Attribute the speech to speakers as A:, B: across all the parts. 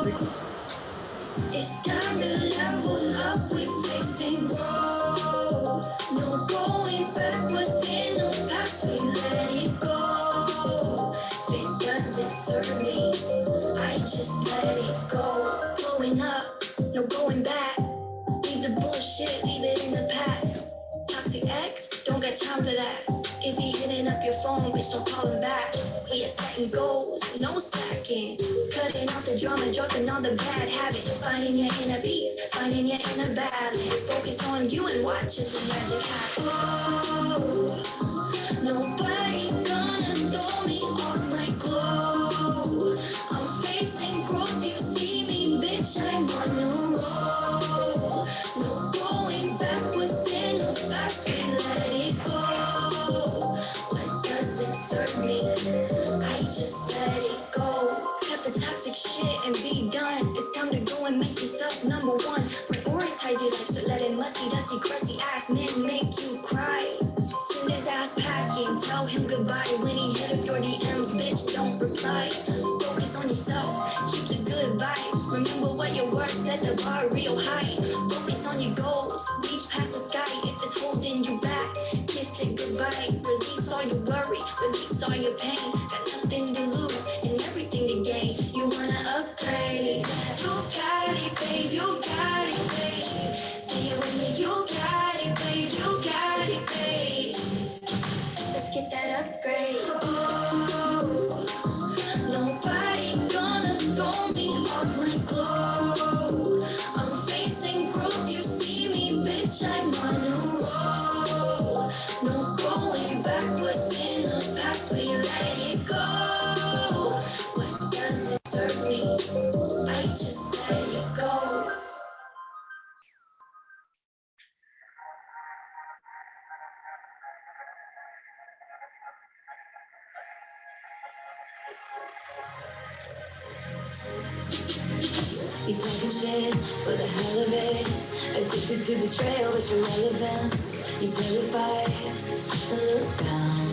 A: It's time to level up, we facing growth. No going backwards in the past, we let it go. If it doesn't serve me, I just let it go. Blowing up, no going back. Leave the bullshit, leave it in the past. Toxic ex, don't got time for that. If he hitting up your phone, bitch, don't call him back. We are setting goals, no slacking. Cutting out the drama, dropping all the bad habits. Finding your inner peace, finding your inner balance. Focus on you and watch as the magic happens. Oh, nobody gonna throw me off my glow. I'm facing growth, you see me, bitch, I'm on the road. No going backwards in the past, we let it go. What doesn't serve me, I just let it go. Cut the toxic shit and be done. It's time to go and make yourself number one. Prioritize your life, so letting musty, dusty, crusty ass men make you cry. Send his ass packing, tell him goodbye. When he hit up your DMs, bitch, don't reply. Focus on yourself, keep the good vibes. Remember what your words set the bar real high. Focus on your goals, reach past the sky. If it's holding you back, kiss it goodbye. Release all your worry, release all your pain. Got nothing to lose and everything to gain. You wanna upgrade, you got it, babe, you got it, babe. Say it with me, you got it, babe, you got it, babe. Let's get that upgrade. Oh, nobody gonna throw me off my glow. I'm facing growth, you see me, bitch, I'm on a roll. No going backwards in the past, we let it go. What doesn't serve me, I just let it go. You talking shit for the hell of it. Addicted to betrayal, but you're relevant. You terrified to look down.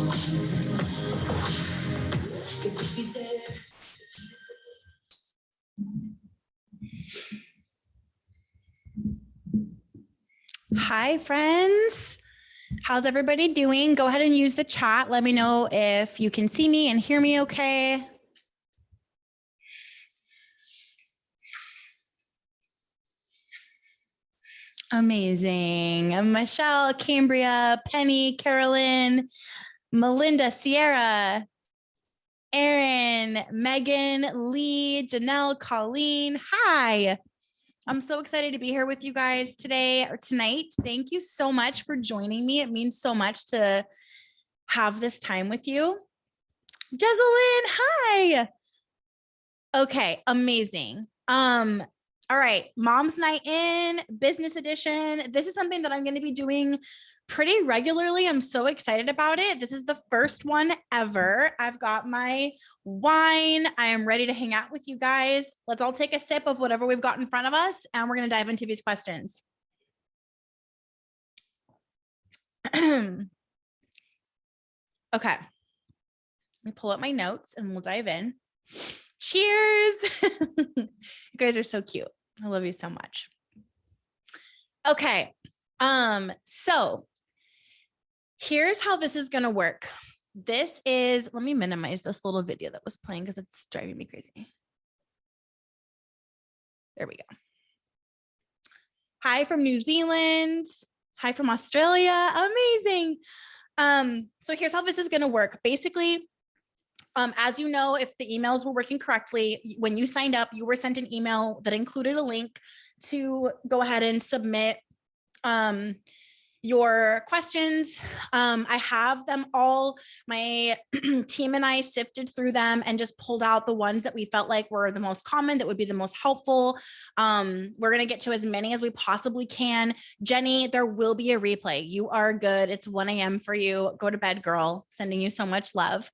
A: Cause if you dare. Hi, friends. How's everybody doing? Go ahead and use the chat. Let me know if you can see me and hear me okay. Amazing. Michelle, Cambria, Penny, Carolyn, Melinda, Sierra, Erin, Megan, Lee, Janelle, Colleen. Hi. I'm so excited to be here with you guys today or tonight. Thank you so much for joining me. It means so much to have this time with you. Jezelyn, hi. Okay, amazing. All right, Mom's Night In, Business Edition. This is something that I'm going to be doing pretty regularly. I'm so excited about it. This is the first one ever. I've got my wine. I am ready to hang out with you guys. Let's all take a sip of whatever we've got in front of us, and we're going to dive into these questions. Okay. Let me pull up my notes and we'll dive in. Cheers. You guys are so cute. I love you so much. Okay. So here's how this is going to work. This is, let me minimize this little video that was playing because it's driving me crazy. There we go. Hi from New Zealand. Hi from Australia. Amazing. So here's how this is going to work. Basically, as you know, if the emails were working correctly, when you signed up, you were sent an email that included a link to go ahead and submit your questions. I have them all. My team and I sifted through them and just pulled out the ones that we felt like were the most common, that would be the most helpful. We're going to get to as many as we possibly can. Jenny, there will be a replay. You are good. It's 1 a.m. for you. Go to bed, girl. Sending you so much love.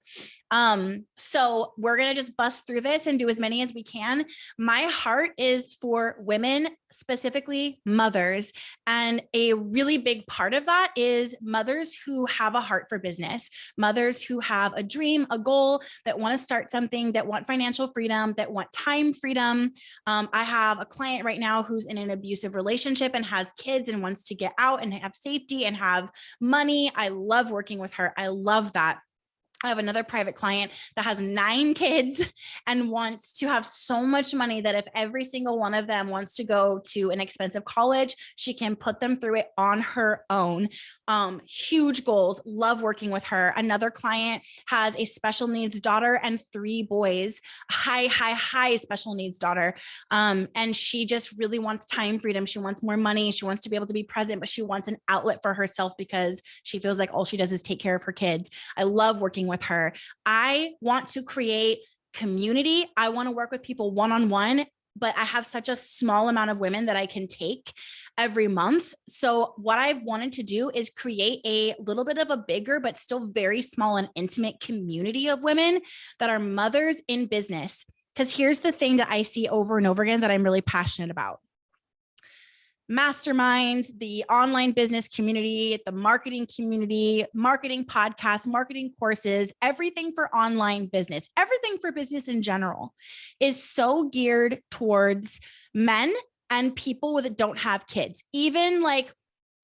A: So we're going to just bust through this and do as many as we can. My heart is for women
B: specifically mothers. And a really big part of that is mothers who have a heart for business, mothers who have a dream, a goal, that want to start something, that want financial freedom, that want time freedom. I have a client right now who's in an abusive relationship and has kids and wants to get out and have safety and have money. I love working with her. I love that. I have another private client that has 9 kids and wants to have so much money that if every single one of them wants to go to an expensive college, she can put them through it on her own. Huge goals. Love working with her. Another client has a special needs daughter and 3 boys, high special needs daughter. And she just really wants time freedom. She wants more money. She wants to be able to be present, but she wants an outlet for herself because she feels like all she does is take care of her kids. I love working with her. I want to create community. I want to work with people one-on-one, but I have such a small amount of women that I can take every month. So what I've wanted to do is create a little bit of a bigger, but still very small and intimate community of women that are mothers in business. Because here's the thing that I see over and over again that I'm really passionate about. Masterminds, the online business community, the marketing community, marketing podcasts, marketing courses, everything for online business, everything for business in general is so geared towards men and people that don't have kids. Even like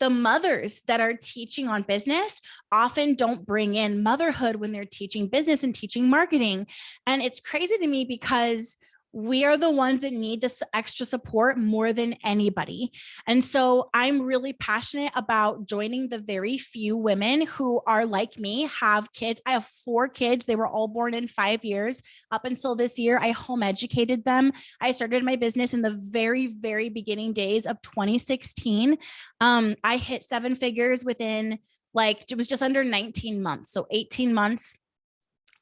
B: the mothers that are teaching on business often don't bring in motherhood when they're teaching business and teaching marketing. And it's crazy to me because we are the ones that need this extra support more than anybody. And so I'm really passionate about joining the very few women who are like me, have kids. I have 4 kids. They were all born in 5 years. Up until this year, I home educated them. I started my business in the very, very beginning days of 2016. I hit 7 figures within it was just under 19 months. So 18 months.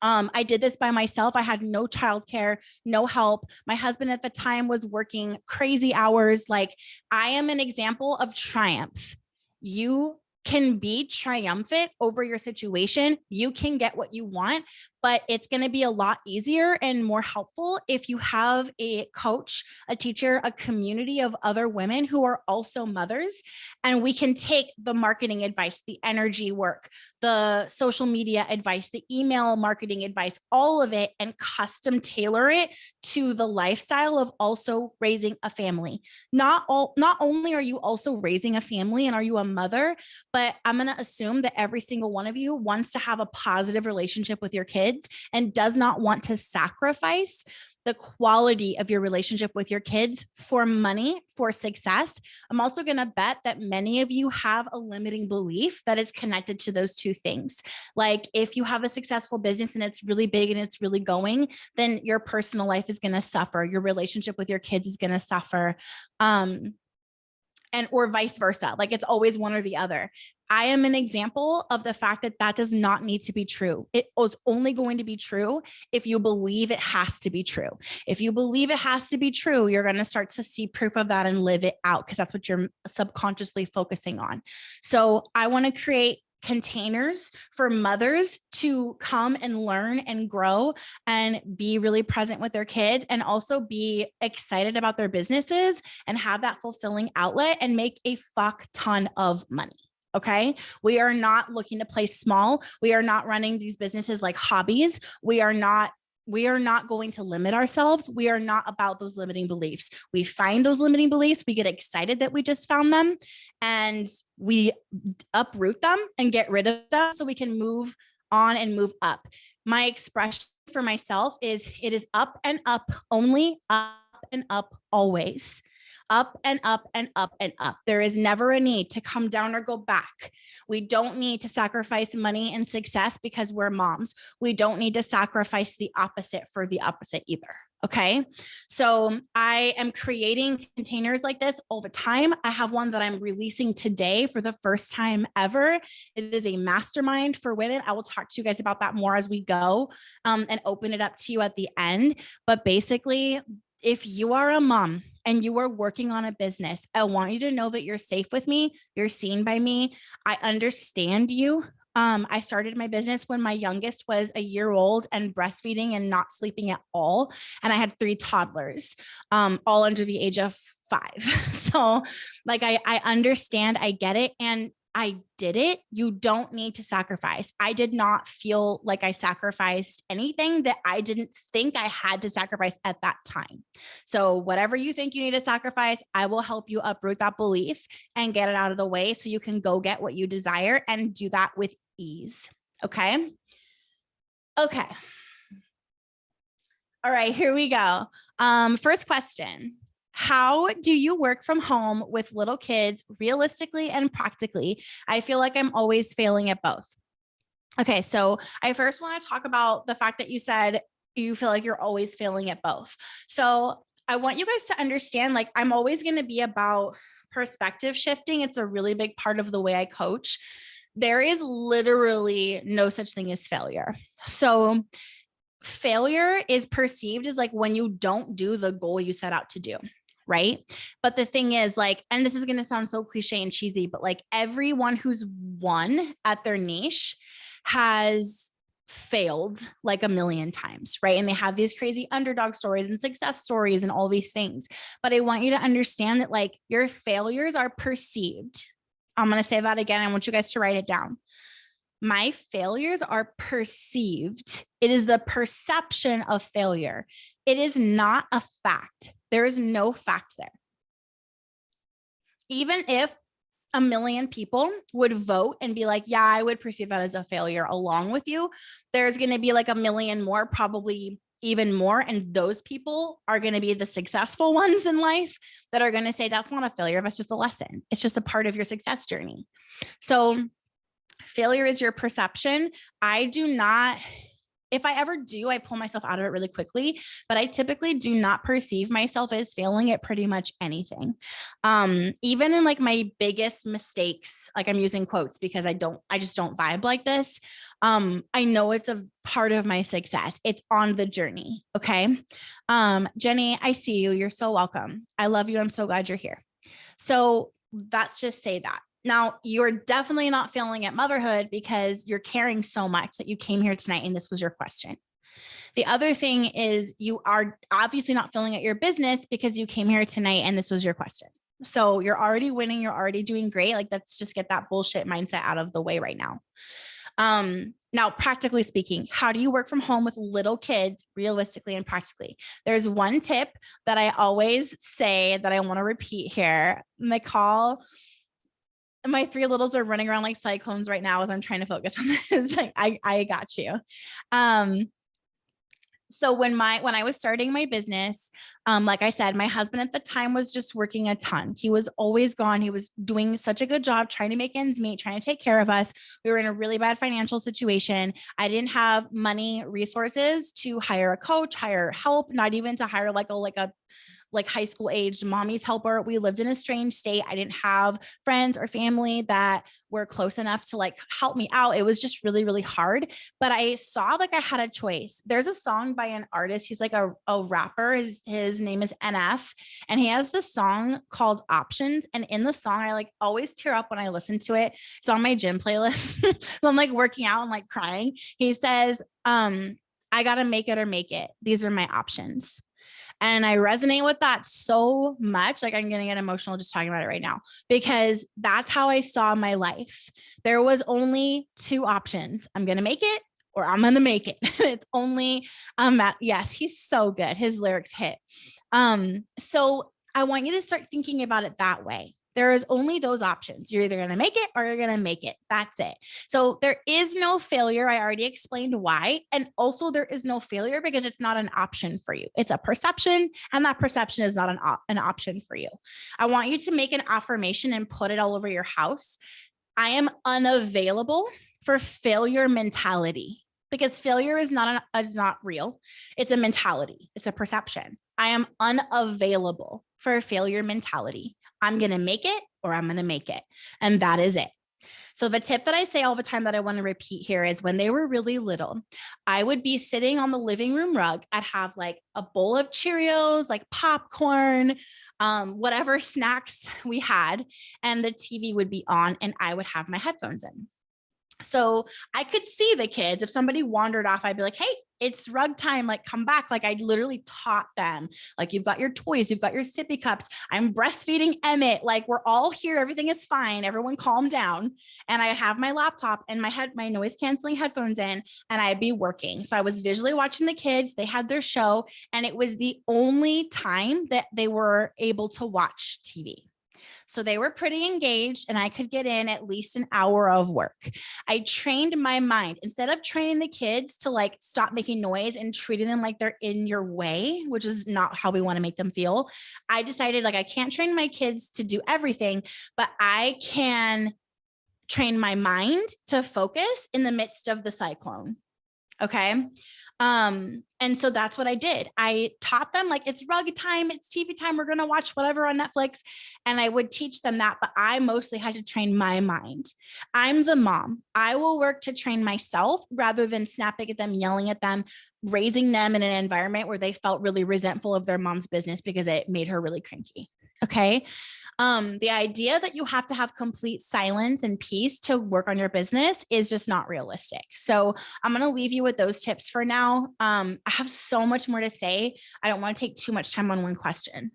B: I did this by myself. I had no childcare, no help. My husband at the time was working crazy hours. Like, I am an example of triumph. You can be triumphant over your situation. You can get what you want, but it's going to be a lot easier and more helpful if you have a coach, a teacher, a community of other women who are also mothers. And we can take the marketing advice, the energy work, the social media advice, the email marketing advice, all of it, and custom tailor it to the lifestyle of also raising a family. Not only are you also raising a family and are you a mother, but I'm going to assume that every single one of you wants to have a positive relationship with your kids and does not want to sacrifice the quality of your relationship with your kids for money, for success. I'm also going to bet that many of you have a limiting belief that is connected to those two things. Like, if you have a successful business and it's really big and it's really going, then your personal life is going to suffer. Your relationship with your kids is going to suffer. Or vice versa. Like, it's always one or the other. I am an example of the fact that that does not need to be true. It is only going to be true if you believe it has to be true. If you believe it has to be true, you're going to start to see proof of that and live it out, because that's what you're subconsciously focusing on. So I want to create containers for mothers to come and learn and grow and be really present with their kids, and also be excited about their businesses and have that fulfilling outlet and make a fuck ton of money. Okay. We are not looking to play small. We are not running these businesses like hobbies. We are not going to limit ourselves. We are not about those limiting beliefs. We find those limiting beliefs. We get excited that we just found them, and we uproot them and get rid of them so we can move on and move up. My expression for myself is, it is up and up only, up and up always. Up and up and up and up. There is never a need to come down or go back. We don't need to sacrifice money and success because we're moms. We don't need to sacrifice the opposite for the opposite either. Okay. So I am creating containers like this all the time. I have one that I'm releasing today for the first time ever. It is a mastermind for women. I will talk to you guys about that more as we go, and open it up to you at the end. But basically, if you are a mom and you are working on a business, I want you to know that you're safe with me. You're seen by me. I understand you. I started my business when my youngest was a year old and breastfeeding and not sleeping at all. And I had 3 toddlers, all under the age of 5. So like, I understand, I get it. And I did it. You don't need to sacrifice. I did not feel like I sacrificed anything that I didn't think I had to sacrifice at that time. So whatever you think you need to sacrifice, I will help you uproot that belief and get it out of the way so you can go get what you desire and do that with ease. Okay. Okay. All right, here we go. First question. How do you work from home with little kids realistically and practically? I feel like I'm always failing at both. Okay, so I first want to talk about the fact that you said you feel like you're always failing at both. So I want you guys to understand, like, I'm always going to be about perspective shifting. It's a really big part of the way I coach. There is literally no such thing as failure. So failure is perceived as like when you don't do the goal you set out to do. Right. But the thing is, like, and this is going to sound so cliche and cheesy, but like everyone who's won at their niche has failed like a million times. Right. And they have these crazy underdog stories and success stories and all these things. But I want you to understand that like your failures are perceived. I'm going to say that again. I want you guys to write it down. My failures are perceived. It is the perception of failure. It is not a fact. There is no fact there. Even if a million people would vote and be like, yeah, I would perceive that as a failure along with you, there's going to be like a million more, probably even more. And those people are going to be the successful ones in life that are going to say that's not a failure. That's just a lesson. It's just a part of your success journey. So failure is your perception. I do not, if I ever do, I pull myself out of it really quickly, but I typically do not perceive myself as failing at pretty much anything. Even in like my biggest mistakes, like I'm using quotes because I just don't vibe like this. I know it's a part of my success. It's on the journey. Okay. Jenny, I see you. You're so welcome. I love you. I'm so glad you're here. So let's just say that. Now, you're definitely not failing at motherhood because you're caring so much that you came here tonight and this was your question. The other thing is you are obviously not failing at your business because you came here tonight and this was your question. So you're already winning. You're already doing great. Like, let's just get that bullshit mindset out of the way right now. Now, practically speaking, how do you work from home with little kids realistically and practically? There's one tip that I always say that I want to repeat here. McCall, my 3 littles are running around like cyclones right now as I'm trying to focus on this. Like, I got you. So when I was starting my business, like I said, my husband at the time was just working a ton. He was always gone. He was doing such a good job trying to make ends meet, trying to take care of us. We were in a really bad financial situation. I didn't have money, resources to hire a coach, hire help, not even to hire like a high school aged mommy's helper. We lived in a strange state. I didn't have friends or family that were close enough to like help me out. It was just really, really hard. But I saw like I had a choice. There's a song by an artist. He's like a rapper. His name is NF. And he has this song called Options. And in the song, I like always tear up when I listen to it. It's on my gym playlist. So I'm like working out and like crying. He says, I got to make it or make it. These are my options. And I resonate with that so much. Like, I'm going to get emotional just talking about it right now, because that's how I saw my life. There was only 2 options. I'm going to make it or I'm going to make it. It's only, yes, he's so good. His lyrics hit. So I want you to start thinking about it that way. There is only those options. You're either going to make it or you're going to make it. That's it. So there is no failure. I already explained why. And also there is no failure because it's not an option for you. It's a perception, and that perception is not an option for you. I want you to make an affirmation and put it all over your house. I am unavailable for failure mentality, because failure is not real. It's a mentality. It's a perception. I am unavailable for failure mentality. I'm going to make it or I'm going to make it. And that is it. So the tip that I say all the time that I want to repeat here is, when they were really little, I would be sitting on the living room rug. I'd have like a bowl of Cheerios, like popcorn, whatever snacks we had, and the TV would be on and I would have my headphones in. So I could see the kids. If somebody wandered off, I'd be like, hey, it's rug time. Like, come back. Like, I literally taught them, like, you've got your toys, you've got your sippy cups. I'm breastfeeding Emmett. Like, we're all here. Everything is fine. Everyone calm down. And I have my laptop and my noise canceling headphones in, and I'd be working. So I was visually watching the kids. They had their show, and it was the only time that they were able to watch TV. So they were pretty engaged, and I could get in at least an hour of work. I trained my mind, instead of training the kids to like stop making noise and treating them like they're in your way, which is not how we want to make them feel. I decided, like, I can't train my kids to do everything, but I can train my mind to focus in the midst of the cyclone. Okay. And so that's what I did. I taught them, like, it's rug time, it's TV time, we're going to watch whatever on Netflix. And I would teach them that, but I mostly had to train my mind. I'm the mom. I will work to train myself rather than snapping at them, yelling at them, raising them in an environment where they felt really resentful of their mom's business because it made her really cranky. Okay. The idea that you have to have complete silence and peace to work on your business is just not realistic. So I'm going to leave you with those tips for now. I have so much more to say. I don't want to take too much time on one question.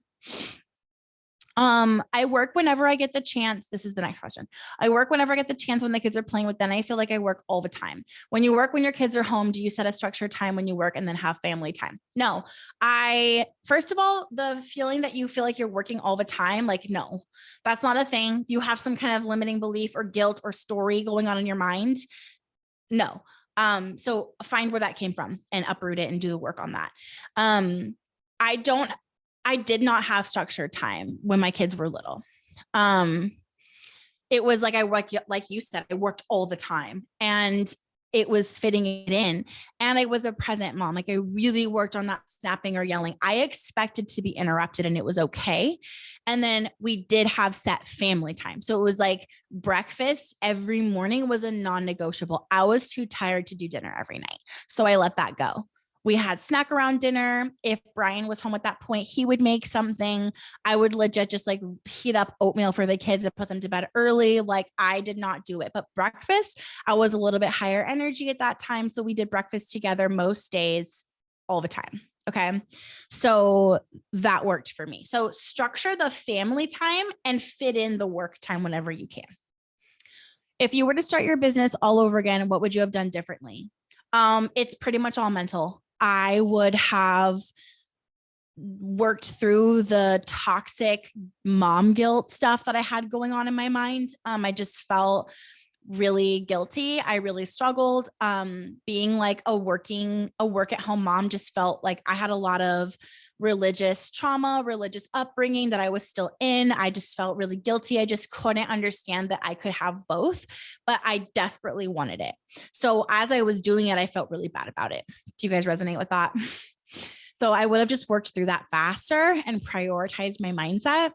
B: I work whenever I get the chance. This is the next question. I work whenever I get the chance when the kids are playing with them. I feel like I work all the time. When you work when your kids are home, do you set a structured time when you work and then have family time? No. First of all, the feeling that you feel like you're working all the time, like, no, that's not a thing. You have some kind of limiting belief or guilt or story going on in your mind. No. So find where that came from and uproot it and do the work on that. I did not have structured time when my kids were little. It was like, like you said, I worked all the time, and it was fitting it in. And I was a present mom. Like, I really worked on not snapping or yelling. I expected to be interrupted, and it was okay. And then we did have set family time. So it was like breakfast every morning was a non-negotiable. I was too tired to do dinner every night, so I let that go. We had snack around dinner. If Brian was home at that point, he would make something. I would legit just like heat up oatmeal for the kids and put them to bed early. Like, I did not do it. But breakfast, I was a little bit higher energy at that time. So we did breakfast together most days, all the time. Okay. So that worked for me. So structure the family time and fit in the work time whenever you can. If you were to start your business all over again, what would you have done differently? It's pretty much all mental. I would have worked through the toxic mom guilt stuff that I had going on in my mind. I just felt really guilty. I really struggled. Being like a work at home mom just felt like I had a lot of religious trauma, religious upbringing that I was still in. I just felt really guilty. I just couldn't understand that I could have both, but I desperately wanted it. So as I was doing it, I felt really bad about it. Do you guys resonate with that? So I would have just worked through that faster and prioritized my mindset.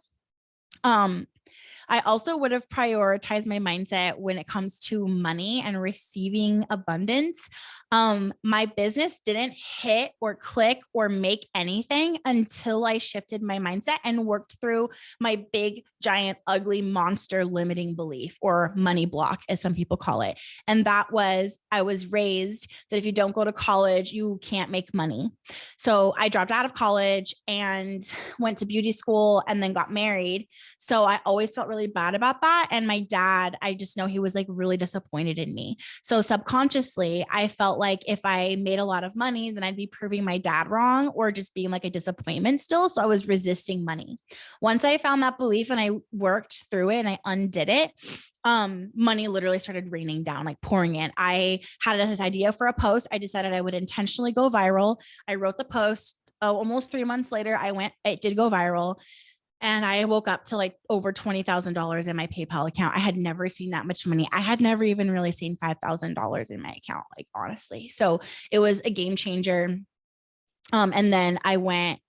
B: I also would have prioritized my mindset when it comes to money and receiving abundance. My business didn't hit or click or make anything until I shifted my mindset and worked through my big, giant, ugly monster limiting belief, or money block, as some people call it. And that was, I was raised that if you don't go to college, you can't make money. So I dropped out of college and went to beauty school and then got married. So I always felt really bad about that. And my dad, I just know he was like really disappointed in me. So subconsciously, I felt like if I made a lot of money, then I'd be proving my dad wrong or just being like a disappointment still. So I was resisting money. Once I found that belief and I worked through it and I undid it, money literally started raining down, like pouring in. I had this idea for a post. I decided I would intentionally go viral. I wrote the post. Almost 3 months later, it did go viral. And I woke up to like over $20,000 in my PayPal account. I had never seen that much money. I had never even really seen $5,000 in my account, like, honestly. So it was a game changer. And then I went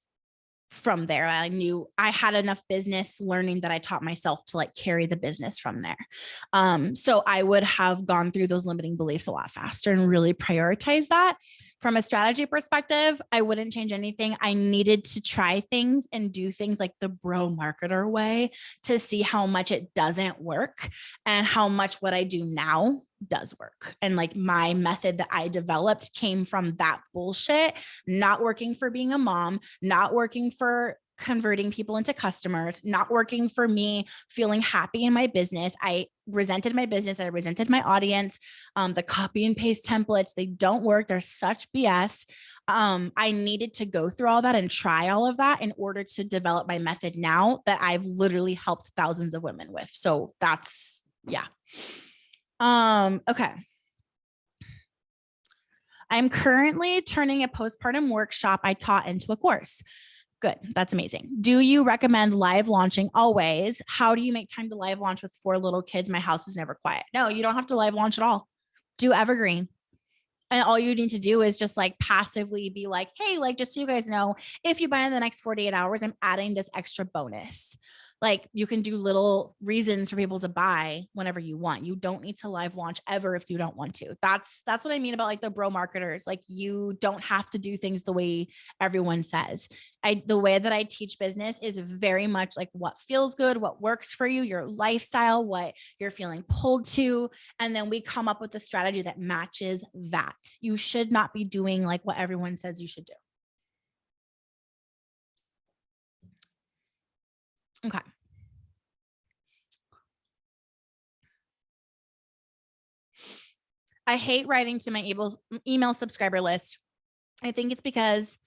B: from there. I knew I had enough business learning that I taught myself to like carry the business from there. So I would have gone through those limiting beliefs a lot faster and really prioritize that. From a strategy perspective, I wouldn't change anything. I needed to try things and do things like the bro marketer way to see how much it doesn't work and how much what I do now does work. And like my method that I developed came from that bullshit, not working for being a mom, not working for converting people into customers, not working for me feeling happy in my business. I resented my business. I resented my audience. The copy and paste templates, they don't work. They're such BS. I needed to go through all that and try all of that in order to develop my method now that I've literally helped thousands of women with. So that's, yeah. Okay. I'm currently turning a postpartum workshop I taught into a course. Good. That's amazing. Do you recommend live launching always? How do you make time to live launch with 4 little kids? My house is never quiet. No, you don't have to live launch at all. Do evergreen. And all you need to do is just like passively be like, hey, like, just so you guys know, if you buy in the next 48 hours, I'm adding this extra bonus. Like you can do little reasons for people to buy whenever you want. You don't need to live launch ever if you don't want to. That's what I mean about like the bro marketers. Like you don't have to do things the way everyone says. The way that I teach business is very much like what feels good, what works for you, your lifestyle, what you're feeling pulled to. And then we come up with a strategy that matches that. You should not be doing like what everyone says you should do. Okay. I hate writing to my email subscriber list. I think it's because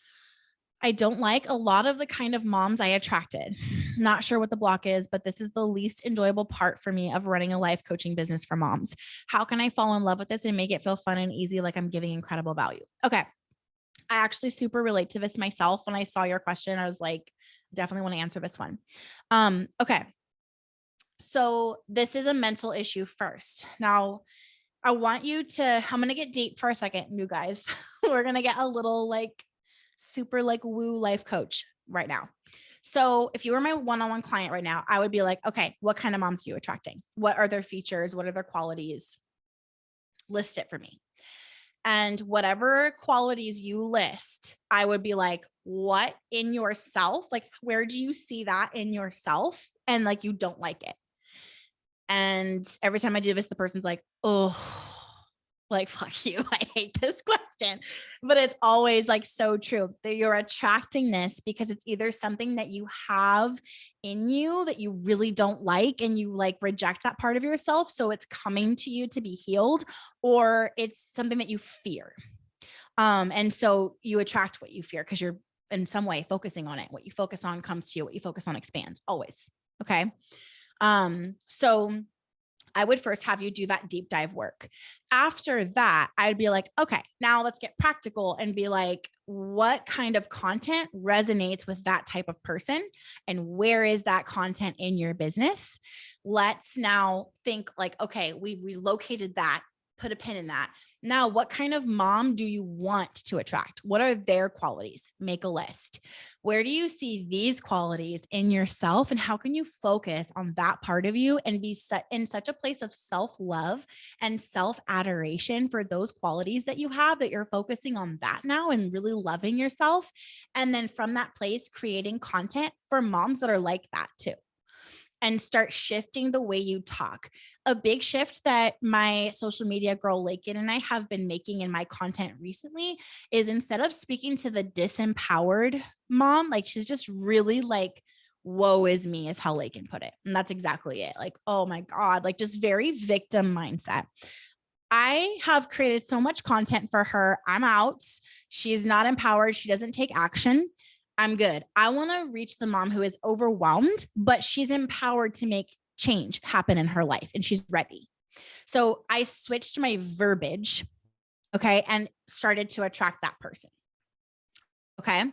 B: I don't like a lot of the kind of moms I attracted. Not sure what the block is, but this is the least enjoyable part for me of running a life coaching business for moms. How can I fall in love with this and make it feel fun and easy, like I'm giving incredible value? Okay. I actually super relate to this myself. When I saw your question, I was like, definitely want to answer this one. Okay. So this is a mental issue first. Now, I want you to, I'm going to get deep for a second, you guys. We're going to get a little like super like woo life coach right now. So if you were my one-on-one client right now, I would be like, okay, what kind of moms are you attracting? What are their features? What are their qualities? List it for me. And whatever qualities you list, I would be like, what in yourself? Like, where do you see that in yourself? And like, you don't like it. And every time I do this, the person's like, oh, like, fuck you. I hate this question. But it's always like so true that you're attracting this because it's either something that you have in you that you really don't like and you like reject that part of yourself. So it's coming to you to be healed, or it's something that you fear. And so you attract what you fear because you're in some way focusing on it. What you focus on comes to you. What you focus on expands always. Okay. So I would first have you do that deep dive work. After that, I'd be like, okay, now let's get practical and be like, what kind of content resonates with that type of person? And where is that content in your business? Let's now think like, okay, we relocated that, put a pin in that. Now, what kind of mom do you want to attract? What are their qualities? Make a list. Where do you see these qualities in yourself? And how can you focus on that part of you and be set in such a place of self-love and self-adoration for those qualities that you have, that you're focusing on that now and really loving yourself. And then from that place, creating content for moms that are like that too. And start shifting the way you talk. A big shift that my social media girl, Lakin, and I have been making in my content recently is instead of speaking to the disempowered mom, like she's just really like, woe is me is how Lakin put it. And that's exactly it. Like, oh my God, like just very victim mindset. I have created so much content for her. I'm out. She's not empowered. She doesn't take action. I'm good. I want to reach the mom who is overwhelmed, but she's empowered to make change happen in her life and she's ready. So I switched my verbiage, okay, and started to attract that person. Okay.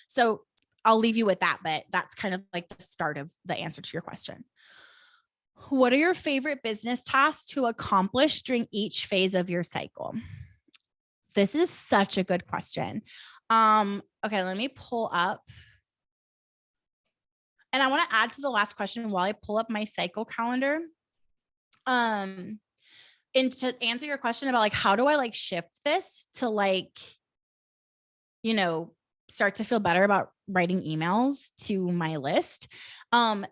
B: So I'll leave you with that, but that's kind of like the start of the answer to your question. What are your favorite business tasks to accomplish during each phase of your cycle? This is such a good question. Okay, let me pull up. And I want to add to the last question while I pull up my cycle calendar. And to answer your question about like, how do I like shift this to like, you know, start to feel better about writing emails to my list?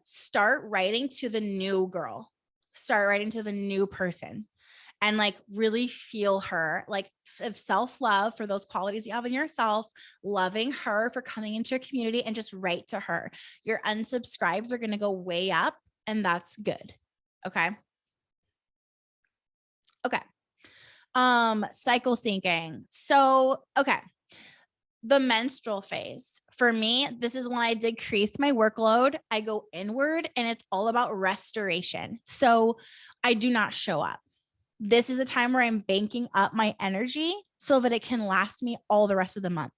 B: Start writing to the new girl, start writing to the new person. and like really feel her, like of self-love for those qualities you have in yourself, loving her for coming into your community, and just write to her. Your unsubscribes are going to go way up, and that's good. Okay. Okay. Cycle syncing. So, okay. The menstrual phase. For me, this is when I decrease my workload. I go inward, and it's all about restoration. So I do not show up. This is a time where I'm banking up my energy so that it can last me all the rest of the month.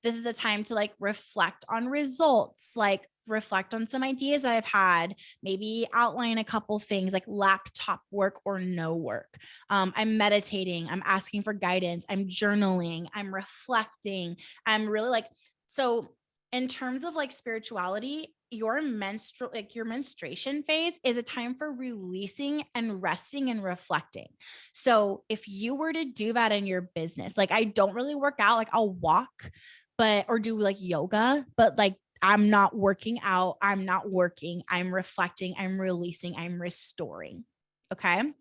B: This is a time to like reflect on results, like reflect on some ideas that I've had, maybe outline a couple things like laptop work or no work. I'm meditating, I'm asking for guidance, I'm journaling, I'm reflecting. I'm really like, so in terms of like spirituality, your menstruation phase is a time for releasing and resting and reflecting. So if you were to do that in your business, like I don't really work out, like I'll walk, or do like yoga, but like I'm not working out, I'm not working, I'm reflecting, I'm releasing, I'm restoring. Okay.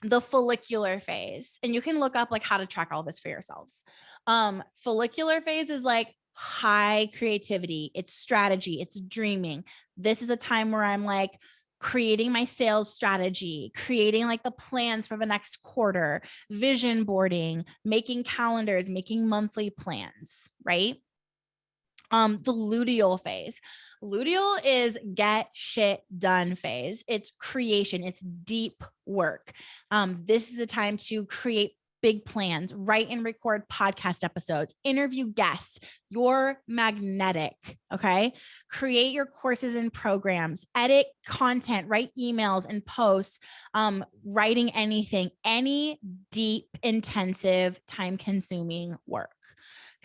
B: The follicular phase, and you can look up like how to track all this for yourselves. Follicular phase is like high creativity, it's strategy, it's dreaming. This is a time where I'm like creating my sales strategy, creating like the plans for the next quarter, vision boarding, making calendars, making monthly plans, right? The luteal phase. Luteal is get shit done phase. It's creation. It's deep work. This is the time to create big plans, write and record podcast episodes, interview guests. You're magnetic. Okay. Create your courses and programs, edit content, write emails and posts, writing anything, any deep, intensive, time consuming work.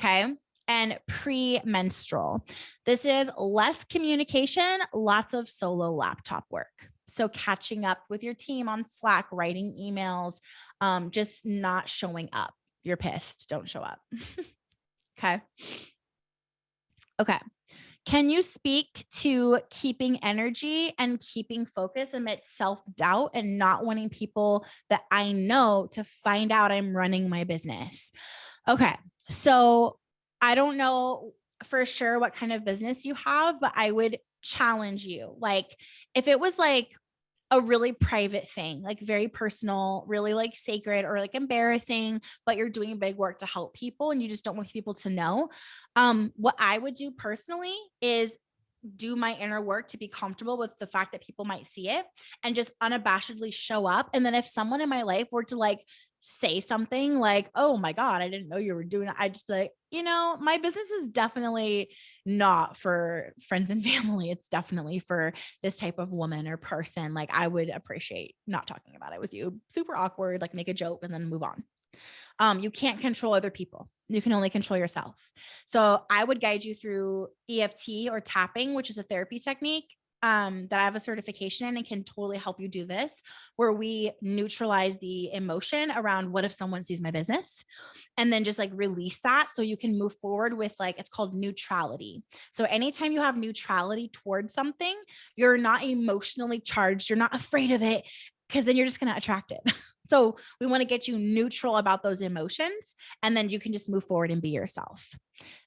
B: Okay. And premenstrual. This is less communication, lots of solo laptop work. So catching up with your team on Slack, writing emails, just not showing up. You're pissed. Don't show up. Okay. Okay. Can you speak to keeping energy and keeping focus amidst self-doubt and not wanting people that I know to find out I'm running my business? Okay. So I don't know for sure what kind of business you have, but I would challenge you. Like if it was like a really private thing, like very personal, really like sacred or like embarrassing, but you're doing big work to help people and you just don't want people to know. What I would do personally is do my inner work to be comfortable with the fact that people might see it and just unabashedly show up. And then if someone in my life were to like say something like, oh my God, I didn't know you were doing that, I'd just be like, my business is definitely not for friends and family. It's definitely for this type of woman or person. Like I would appreciate not talking about it with you. Super awkward, like make a joke and then move on. You can't control other people. You can only control yourself. So I would guide you through EFT or tapping, which is a therapy technique that I have a certification in and can totally help you do this, where we neutralize the emotion around what if someone sees my business and then just like release that so you can move forward with like, it's called neutrality. So anytime you have neutrality towards something, you're not emotionally charged. You're not afraid of it because then you're just going to attract it. So we want to get you neutral about those emotions, and then you can just move forward and be yourself.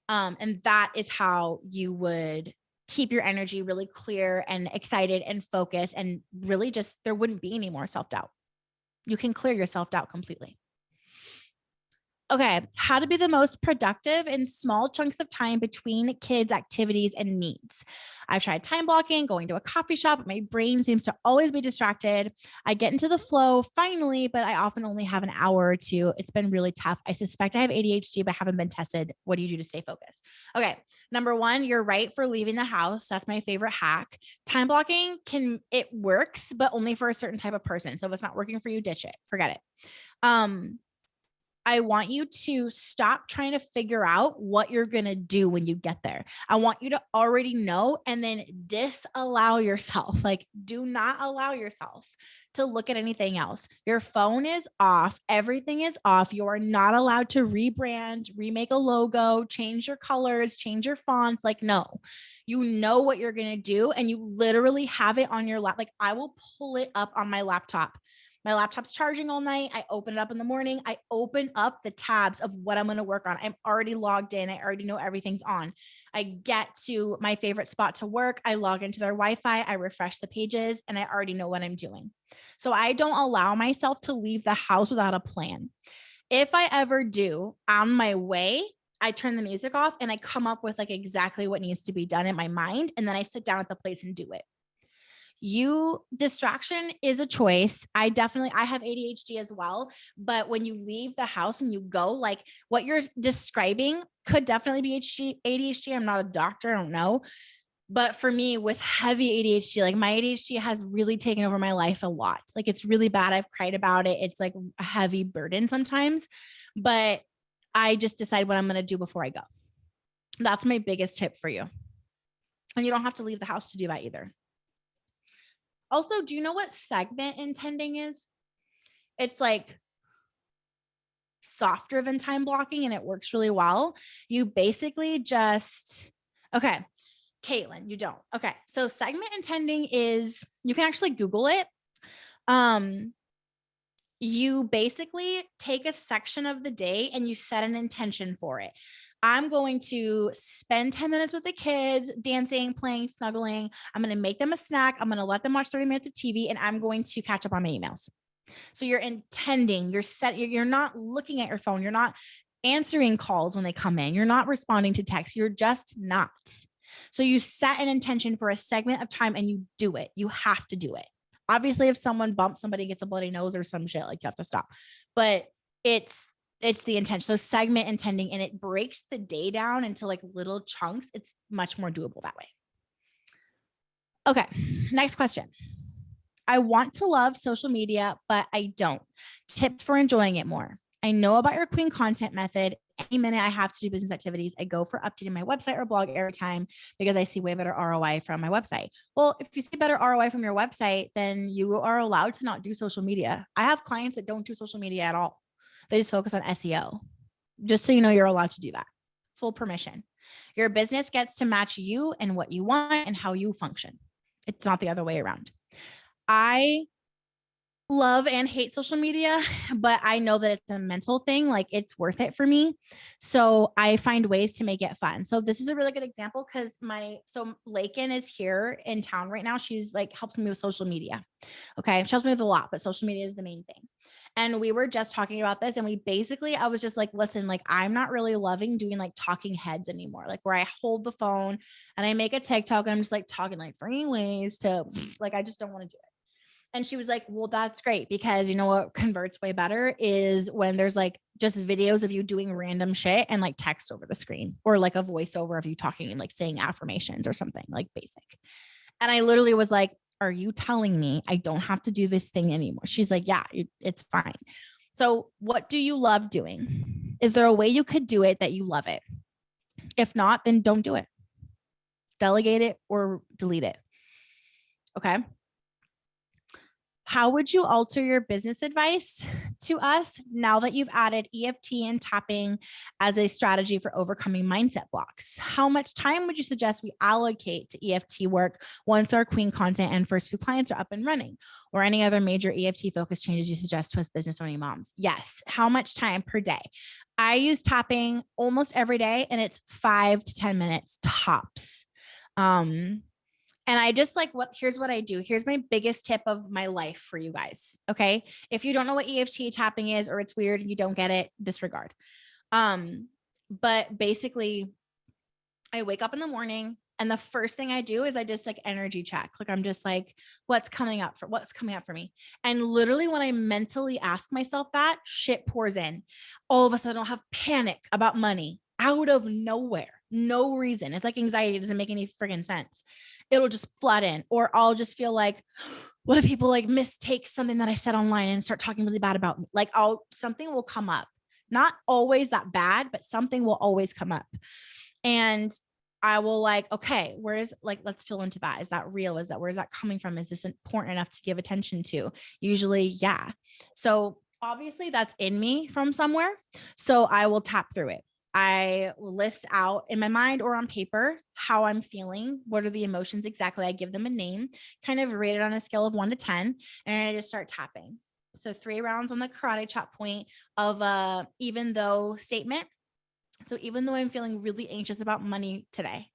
B: And that is how you would keep your energy really clear and excited and focused, and really just, there wouldn't be any more self-doubt. You can clear your self-doubt completely. Okay, how to be the most productive in small chunks of time between kids' activities and needs. I've tried time blocking, going to a coffee shop, but my brain seems to always be distracted. I get into the flow finally, but I often only have an hour or two. It's been really tough. I suspect I have ADHD, but haven't been tested. What do you do to stay focused? Okay, number one, you're right for leaving the house. That's my favorite hack. Time blocking it works, but only for a certain type of person. So if it's not working for you, ditch it. Forget it. I want you to stop trying to figure out what you're going to do when you get there. I want you to already know and then disallow yourself. Like, do not allow yourself to look at anything else. Your phone is off. Everything is off. You are not allowed to rebrand, remake a logo, change your colors, change your fonts. Like, no, you know what you're going to do. And you literally have it on your lap. Like, I will pull it up on my laptop. My laptop's charging all night. I open it up in the morning. I open up the tabs of what I'm going to work on. I'm already logged in. I already know everything's on. I get to my favorite spot to work. I log into their Wi-Fi. I refresh the pages and I already know what I'm doing. So I don't allow myself to leave the house without a plan. If I ever do, on my way, I turn the music off and I come up with like exactly what needs to be done in my mind. And then I sit down at the place and do it. Distraction is a choice. I have ADHD as well, but when you leave the house and you go, like what you're describing could definitely be ADHD. I'm not a doctor. I don't know. But for me with heavy ADHD, like my ADHD has really taken over my life a lot. Like it's really bad. I've cried about it. It's like a heavy burden sometimes, but I just decide what I'm going to do before I go. That's my biggest tip for you. And you don't have to leave the house to do that either. Also, do you know what segment intending is? It's like soft driven time blocking and it works really well. You basically just, okay, Caitlin, you don't. Okay. So segment intending is, you can actually Google it. You basically take a section of the day and you set an intention for it. I'm going to spend 10 minutes with the kids, dancing, playing, snuggling. I'm going to make them a snack. I'm going to let them watch 30 minutes of TV and I'm going to catch up on my emails. So you're intending, you're not looking at your phone. You're not answering calls when they come in. You're not responding to texts. You're just not. So you set an intention for a segment of time and you do it. You have to do it. Obviously, if someone bumps somebody, gets a bloody nose or some shit, like you have to stop. But it's the intention. So segment intending, and it breaks the day down into like little chunks. It's much more doable that way. Okay, next question. I want to love social media, but I don't. Tips for enjoying it more. I know about your queen content method. Any minute I have to do business activities, I go for updating my website or blog every time because I see way better ROI from my website. Well, if you see better ROI from your website, then you are allowed to not do social media. I have clients that don't do social media at all. They just focus on SEO. Just so you know, you're allowed to do that. Full permission. Your business gets to match you and what you want and how you function. It's not the other way around. I love and hate social media, but I know that it's a mental thing. Like it's worth it for me. So I find ways to make it fun. So this is a really good example because Lakin is here in town right now. She's like helps me with social media. Okay. She helps me with a lot, but social media is the main thing. And we were just talking about this and I was just like, listen, like I'm not really loving doing like talking heads anymore. Like where I hold the phone and I make a TikTok and I'm just like talking like 3 ways to like, I just don't want to do it. And she was like, well, that's great because you know what converts way better is when there's like just videos of you doing random shit and like text over the screen or like a voiceover of you talking and like saying affirmations or something like basic. And I literally was like, are you telling me I don't have to do this thing anymore? She's like, yeah, it's fine. So what do you love doing? Is there a way you could do it that you love it? If not, then don't do it. Delegate it or delete it. Okay. How would you alter your business advice to us now that you've added EFT and tapping as a strategy for overcoming mindset blocks? How much time would you suggest we allocate to EFT work once our queen content and first few clients are up and running? Or any other major EFT focus changes you suggest to us business owning moms? Yes. How much time per day? I use tapping almost every day and it's 5 to 10 minutes tops. And I just like here's what I do. Here's my biggest tip of my life for you guys. Okay. If you don't know what EFT tapping is, or it's weird and you don't get it, disregard. But basically I wake up in the morning and the first thing I do is I just like energy check. Like I'm just like, what's coming up for me? And literally when I mentally ask myself that, shit pours in. All of a sudden I'll have panic about money out of nowhere. No reason. It's like anxiety. It doesn't make any friggin' sense. It'll just flood in, or I'll just feel like, what if people like mistake something that I said online and start talking really bad about me? Like something will come up. Not always that bad, but something will always come up. And I will like, okay, where's like, let's feel into that. Is that real? Where's that coming from? Is this important enough to give attention to? Usually, yeah. So obviously that's in me from somewhere. So I will tap through it. I will list out in my mind or on paper how I'm feeling. What are the emotions exactly? I give them a name, kind of rate it on a scale of 1 to 10, and I just start tapping. So 3 rounds on the karate chop point of a even though statement. So even though I'm feeling really anxious about money today,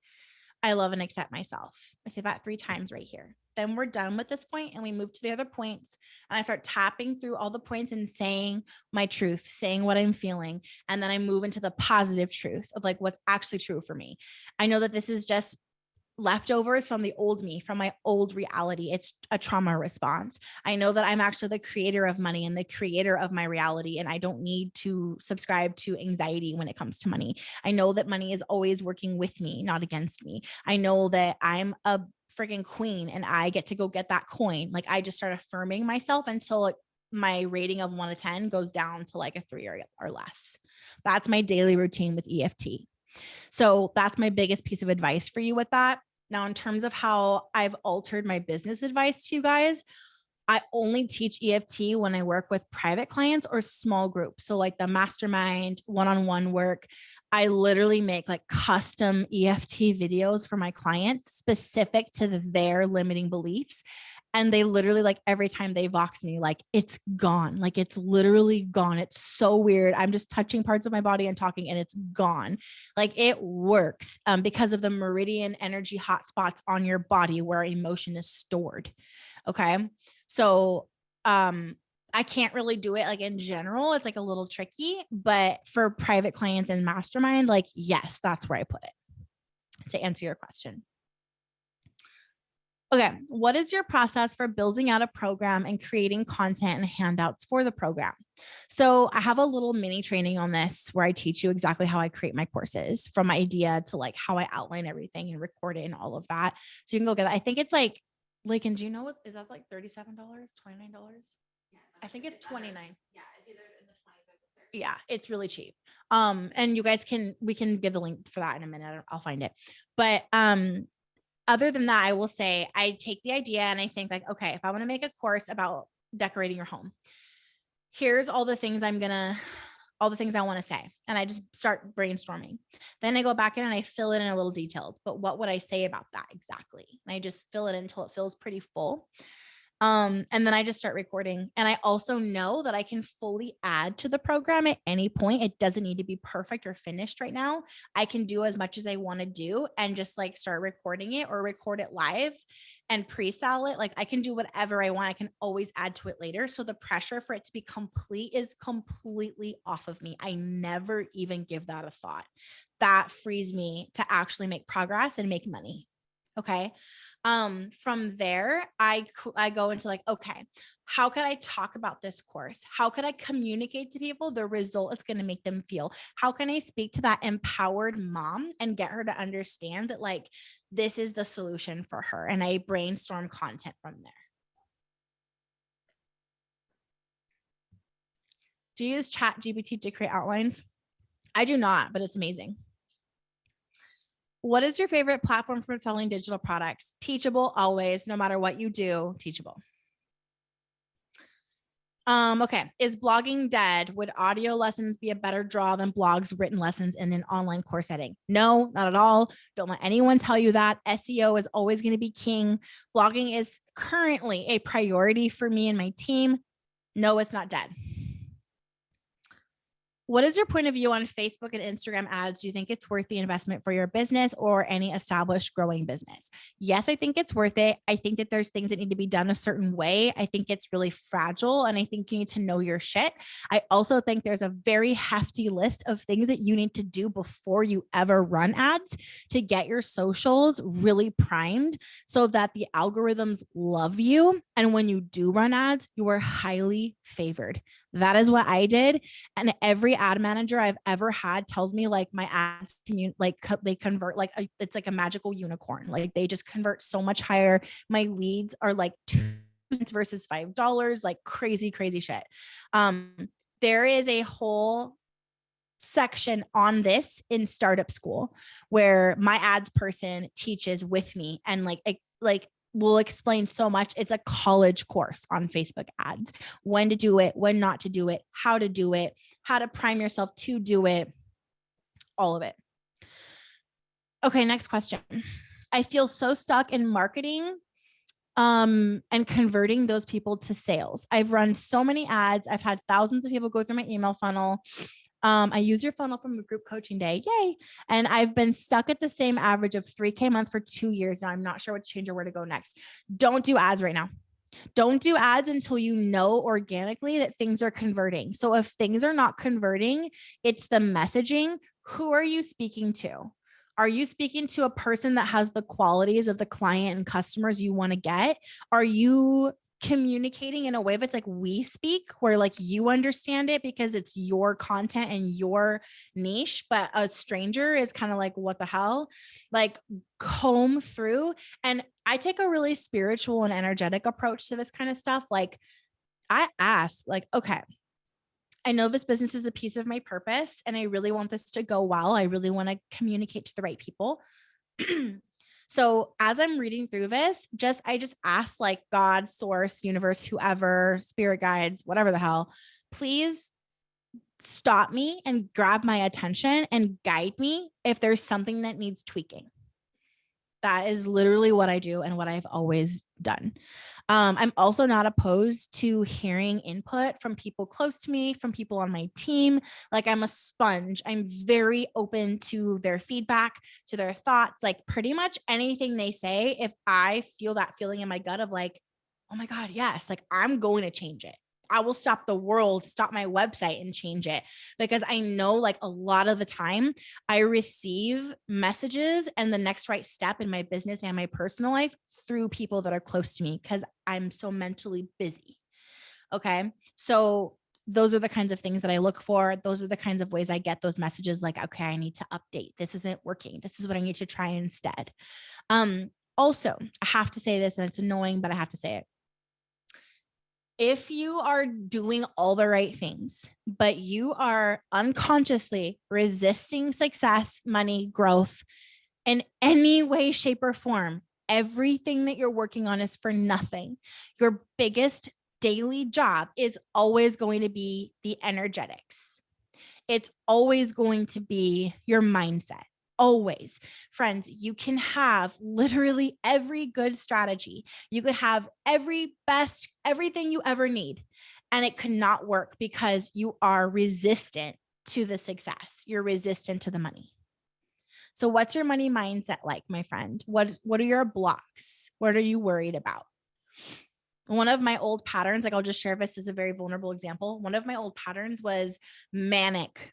B: I love and accept myself. I say that 3 times right here. Then we're done with this point and we move to the other points. And I start tapping through all the points and saying my truth, saying what I'm feeling. And then I move into the positive truth of like what's actually true for me. I know that this is just leftovers from the old me, from my old reality. It's a trauma response. I know that I'm actually the creator of money and the creator of my reality, and I don't need to subscribe to anxiety when it comes to money. I know that money is always working with me, not against me. I know that I'm a freaking queen and I get to go get that coin. Like I just start affirming myself until my rating of 1 to 10 goes down to like a 3 or less. That's my daily routine with EFT. So that's my biggest piece of advice for you with that. Now, in terms of how I've altered my business advice to you guys, I only teach EFT when I work with private clients or small groups. So like the mastermind, one-on-one work, I literally make like custom EFT videos for my clients specific to their limiting beliefs. And they literally like every time they Vox me, like it's gone, like it's literally gone. It's so weird. I'm just touching parts of my body and talking and it's gone. Like it works because of the meridian energy hotspots on your body where emotion is stored. Okay. So, I can't really do it like in general. It's like a little tricky, but for private clients and mastermind, like, yes, that's where I put it to answer your question. Okay. What is your process for building out a program and creating content and handouts for the program? So I have a little mini training on this where I teach you exactly how I create my courses from idea to like how I outline everything and record it and all of that. So you can go get that. I think it's like, and do you know what is that like $37, $29?
A: Yeah,
B: I think it's 29.
A: Yeah, it's either in the 20s or the 30s.
B: Yeah, it's really cheap. And you guys we can give the link for that in a minute. I'll find it. But other than that, I will say I take the idea and I think like, okay, if I want to make a course about decorating your home, here's all the things all the things I want to say. And I just start brainstorming. Then I go back in and I fill it in a little detailed, but what would I say about that exactly? And I just fill it until it feels pretty full. And then I just start recording. And I also know that I can fully add to the program at any point. It doesn't need to be perfect or finished right now. I can do as much as I want to do and just like start recording it or record it live and pre-sell it. Like I can do whatever I want. I can always add to it later. So the pressure for it to be complete is completely off of me. I never even give that a thought. That frees me to actually make progress and make money. Okay. From there, I go into like, okay, how could I talk about this course? How could I communicate to people the result it's going to make them feel? How can I speak to that empowered mom and get her to understand that like, this is the solution for her? And I brainstorm content from there. Do you use ChatGPT to create outlines? I do not, but it's amazing. What is your favorite platform for selling digital products? Teachable always, no matter what you do, teachable. Okay. Is blogging dead? Would audio lessons be a better draw than blogs, written lessons in an online course setting? No, not at all. Don't let anyone tell you that. SEO is always going to be king. Blogging is currently a priority for me and my team. No, it's not dead. What is your point of view on Facebook and Instagram ads? Do you think it's worth the investment for your business or any established growing business? Yes, I think it's worth it. I think that there's things that need to be done a certain way. I think it's really fragile and I think you need to know your shit. I also think there's a very hefty list of things that you need to do before you ever run ads to get your socials really primed so that the algorithms love you. And when you do run ads, you are highly favored. That is what I did. And every ad manager I've ever had tells me like my ads they convert like it's like a magical unicorn. Like they just convert so much higher. My leads are like $2 versus $5, like crazy shit. There is a whole section on this in startup school where my ads person teaches with me and like will explain so much. It's a college course on Facebook ads, when to do it, when not to do it, how to prime yourself to do it, all of it. Okay, next question. I feel so stuck in marketing and converting those people to sales. I've run so many ads. I've had thousands of people go through my email funnel. I use your funnel from the group coaching day. Yay. And I've been stuck at the same average of 3K a month for 2 years now. I'm not sure what to change or where to go next. Don't do ads right now. Don't do ads until you know organically that things are converting. So if things are not converting, it's the messaging. Who are you speaking to? Are you speaking to a person that has the qualities of the client and customers you want to get? Are you communicating in a way that's like we speak, where like you understand it because it's your content and your niche, but a stranger is kind of like, what the hell? Like, comb through. And I take a really spiritual and energetic approach to this kind of stuff. Like, I ask, like, okay, I know this business is a piece of my purpose and I really want this to go well. I really want to communicate to the right people. So as I'm reading through this, I just ask, like, God, source, universe, whoever, spirit guides, whatever the hell, please stop me and grab my attention and guide me if there's something that needs tweaking. That is literally what I do and what I've always done. I'm also not opposed to hearing input from people close to me, from people on my team. Like, I'm a sponge. I'm very open to their feedback, to their thoughts, like pretty much anything they say. If I feel that feeling in my gut of like, oh my God, yes, like I'm going to change it. I will stop the world, stop my website and change it, because I know, like, a lot of the time I receive messages and the next right step in my business and my personal life through people that are close to me because I'm so mentally busy. Okay. So those are the kinds of things that I look for. Those are the kinds of ways I get those messages like, okay, I need to update. This isn't working. This is what I need to try instead. Also, I have to say this, and it's annoying, but I have to say it. If you are doing all the right things, but you are unconsciously resisting success, money, growth in any way, shape, or form, everything that you're working on is for nothing. Your biggest daily job is always going to be the energetics. It's always going to be your mindset. Always. Friends, you can have literally every good strategy. You could have everything you ever need, and it could not work because you are resistant to the success. You're resistant to the money. So what's your money mindset like, my friend? What are your blocks? What are you worried about? One of my old patterns, like, I'll just share this as a very vulnerable example. One of my old patterns was manic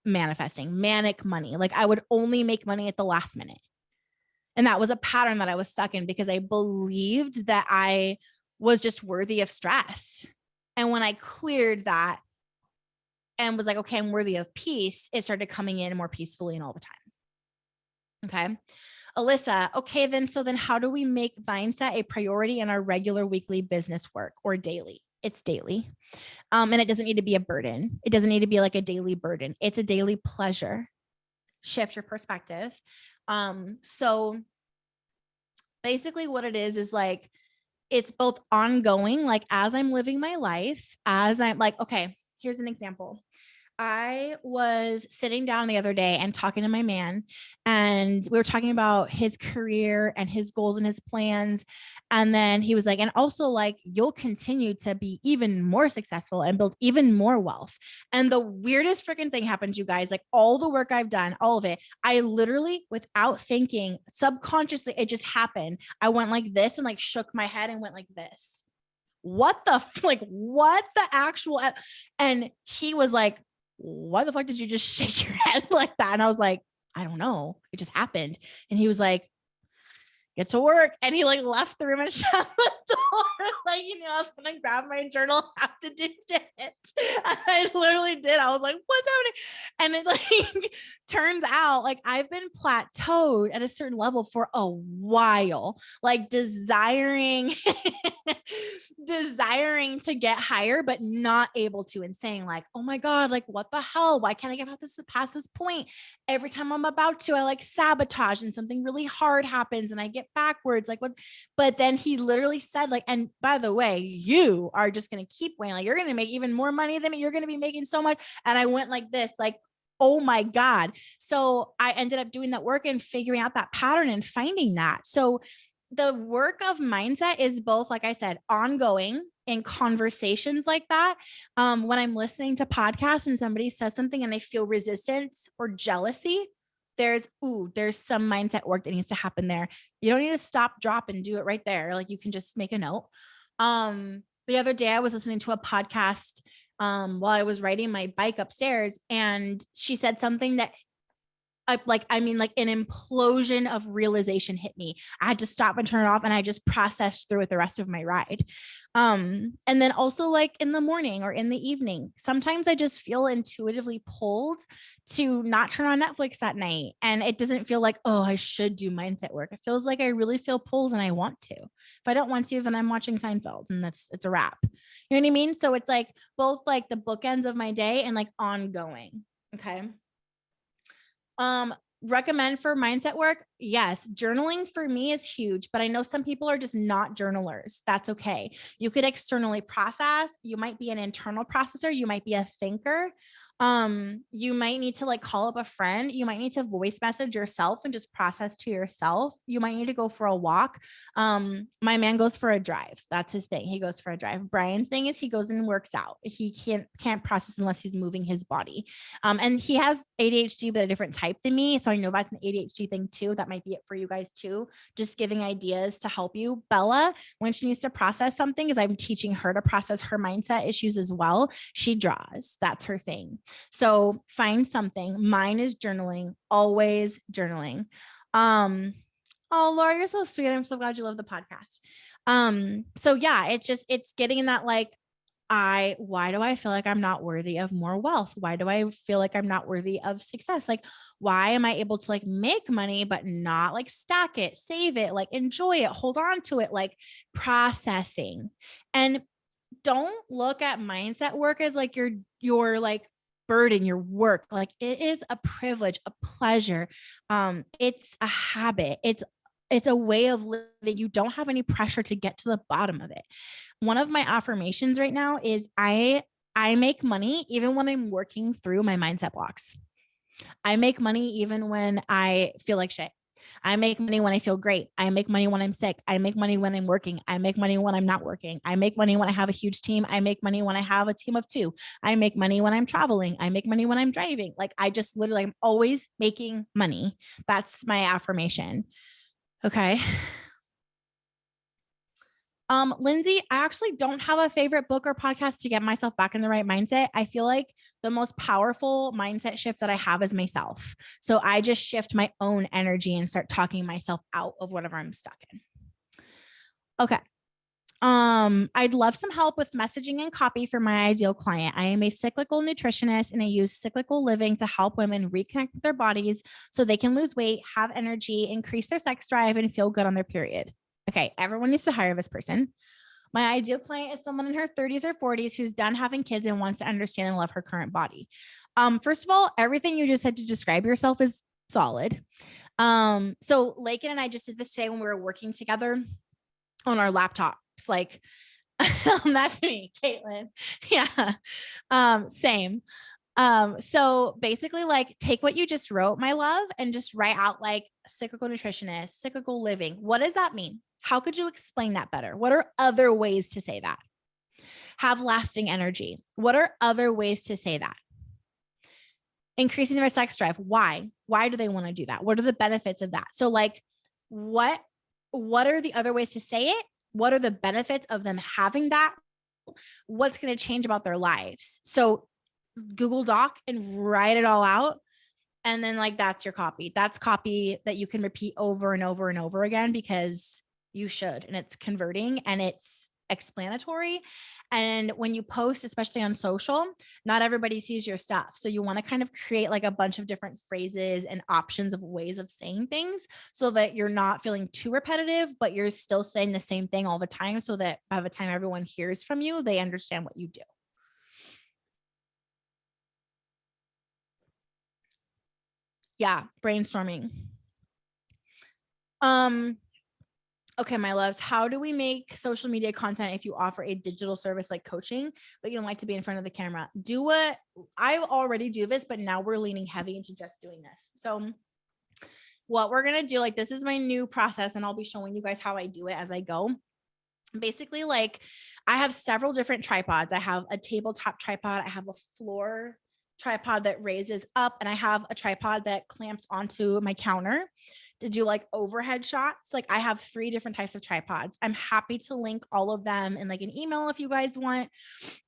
B: manifesting, manic money. Like, I would only make money at the last minute. And that was a pattern that I was stuck in because I believed that I was just worthy of stress. And when I cleared that and was like, okay, I'm worthy of peace, it started coming in more peacefully and all the time. Okay. Alyssa, okay, then how do we make mindset a priority in our regular weekly business work or daily? It's daily. And it doesn't need to be a burden. It doesn't need to be like a daily burden. It's a daily pleasure. Shift your perspective. So basically what it is like, it's both ongoing, like as I'm living my life, as I'm like, okay, here's an example. I was sitting down the other day and talking to my man, and we were talking about his career and his goals and his plans. And then he was like, and also, like, you'll continue to be even more successful and build even more wealth. And the weirdest freaking thing happened, you guys, like all the work I've done, all of it, I literally, without thinking, subconsciously, it just happened. I went like this and like shook my head and went like this. What the actual, and he was like, why the fuck did you just shake your head like that? And I was like, I don't know. It just happened. And he was like, get to work. And he like left the room and shut the door. Like, I was going to grab my journal, have to do shit. And I literally did. I was like, what's happening? And it like turns out like I've been plateaued at a certain level for a while, like desiring desiring to get higher, but not able to, and saying like, oh my God, like what the hell? Why can't I get past this point? Every time I'm about to, I like sabotage and something really hard happens and I get backwards. Like what? But then he literally said like, and by the way, you are just going to keep winning. Like you're going to make even more money than me. You're going to be making so much. And I went like this, like, oh my God. So I ended up doing that work and figuring out that pattern and finding that. So the work of mindset is both, like I said, ongoing in conversations like that. When I'm listening to podcasts and somebody says something and I feel resistance or jealousy, there's some mindset work that needs to happen there. You don't need to stop, drop, and do it right there. Like you can just make a note. The other day I was listening to a podcast while I was riding my bike upstairs, and she said something that an implosion of realization hit me. I had to stop and turn it off, and I just processed through it the rest of my ride. And then also like in the morning or in the evening, sometimes I just feel intuitively pulled to not turn on Netflix that night. And it doesn't feel like, oh, I should do mindset work. It feels like I really feel pulled and I want to. If I don't want to, then I'm watching Seinfeld and it's a wrap. You know what I mean? So it's like both like the bookends of my day and like ongoing. Okay. Recommend for mindset work? Yes. Journaling for me is huge, but I know some people are just not journalers. That's okay. You could externally process. You might be an internal processor. You might be a thinker. You might need to like call up a friend. You might need to voice message yourself and just process to yourself. You might need to go for a walk. My man goes for a drive. That's his thing. He goes for a drive. Brian's thing is he goes and works out. He can't process unless he's moving his body. And he has ADHD, but a different type than me. So I know that's an ADHD thing too. That might be it for you guys too. Just giving ideas to help you. Bella, when she needs to process something, is I'm teaching her to process her mindset issues as well. She draws. That's her thing. So find something. Mine is journaling, always journaling. Oh, Laura, you're so sweet. I'm so glad you love the podcast. So yeah, it's getting in that like, why do I feel like I'm not worthy of more wealth? Why do I feel like I'm not worthy of success? Like, why am I able to like make money, but not like stack it, save it, like enjoy it, hold on to it, like processing. And don't look at mindset work as like your like burden, your work. Like it is a privilege, a pleasure. It's a habit. It's a way of living. You don't have any pressure to get to the bottom of it. One of my affirmations right now is I make money even when I'm working through my mindset blocks. I make money even when I feel like shit. I make money when I feel great. I make money when I'm sick. I make money when I'm working. I make money when I'm not working. I make money when I have a huge team. I make money when I have a team of 2. I make money when I'm traveling. I make money when I'm driving. Like I just literally, I'm always making money. That's my affirmation. Okay. Lindsay, I actually don't have a favorite book or podcast to get myself back in the right mindset. I feel like the most powerful mindset shift that I have is myself. So I just shift my own energy and start talking myself out of whatever I'm stuck in. Okay. I'd love some help with messaging and copy for my ideal client. I am a cyclical nutritionist and I use cyclical living to help women reconnect with their bodies so they can lose weight, have energy, increase their sex drive, and feel good on their period. Okay, everyone needs to hire this person. My ideal client is someone in her 30s or 40s who's done having kids and wants to understand and love her current body. First of all, everything you just said to describe yourself is solid. So Lakin and I just did this today when we were working together on our laptops. Like, that's me, Caitlin. Yeah. Same. So basically like take what you just wrote, my love, and just write out like cyclical nutritionist, cyclical living. What does that mean? How could you explain that better? What are other ways to say that? Have lasting energy. What are other ways to say that? Increasing their sex drive. Why? Why do they want to do that? What are the benefits of that? So like, what are the other ways to say it? What are the benefits of them having that? What's going to change about their lives? So Google Doc and write it all out. And then like, that's your copy. That's copy that you can repeat over and over and over again because you should, and it's converting and it's explanatory. And when you post, especially on social, not everybody sees your stuff. So you want to kind of create like a bunch of different phrases and options of ways of saying things so that you're not feeling too repetitive, but you're still saying the same thing all the time so that by the time everyone hears from you, they understand what you do. Yeah, brainstorming. Okay, my loves, how do we make social media content if you offer a digital service like coaching, but you don't like to be in front of the camera? Do what I already do this, but now we're leaning heavy into just doing this. So what we're going to do, like, this is my new process and I'll be showing you guys how I do it as I go. Basically, like, I have several different tripods. I have a tabletop tripod. I have a floor tripod that raises up, and I have a tripod that clamps onto my counter to do like overhead shots. Like, I have 3 different types of tripods. I'm happy to link all of them in like an email if you guys want.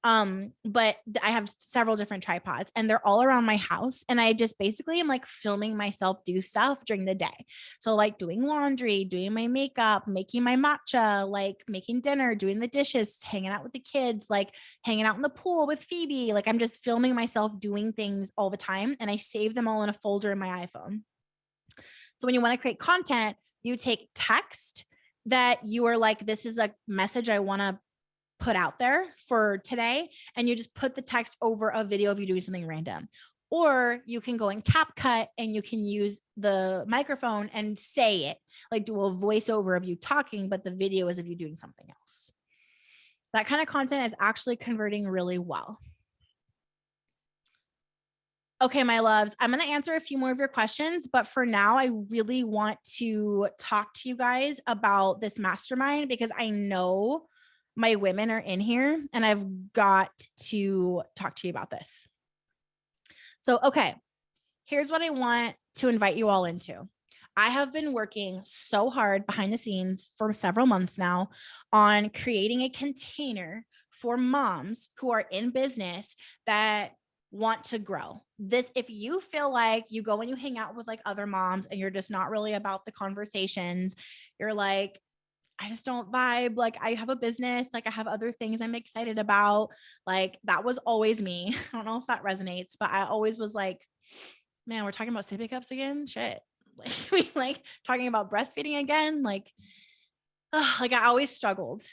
B: But I have several different tripods and they're all around my house. And I just basically am like filming myself do stuff during the day. So like doing laundry, doing my makeup, making my matcha, like making dinner, doing the dishes, hanging out with the kids, like hanging out in the pool with Phoebe. Like, I'm just filming myself doing things all the time. And I save them all in a folder in my iPhone. So when you want to create content, you take text that you are like, this is a message I want to put out there for today, and you just put the text over a video of you doing something random. Or you can go in CapCut and you can use the microphone and say it, like do a voiceover of you talking, but the video is of you doing something else. That kind of content is actually converting really well. Okay, my loves, I'm going to answer a few more of your questions, but for now, I really want to talk to you guys about this mastermind because I know my women are in here and I've got to talk to you about this. So, okay, here's what I want to invite you all into. I have been working so hard behind the scenes for several months now on creating a container for moms who are in business that want to grow. This, if you feel like you go and you hang out with like other moms and you're just not really about the conversations, you're like, I just don't vibe. Like, I have a business, like I have other things I'm excited about. Like, that was always me. I don't know if that resonates, but I always was like, man, we're talking about sippy cups again. Shit. Like, we like talking about breastfeeding again. Like I always struggled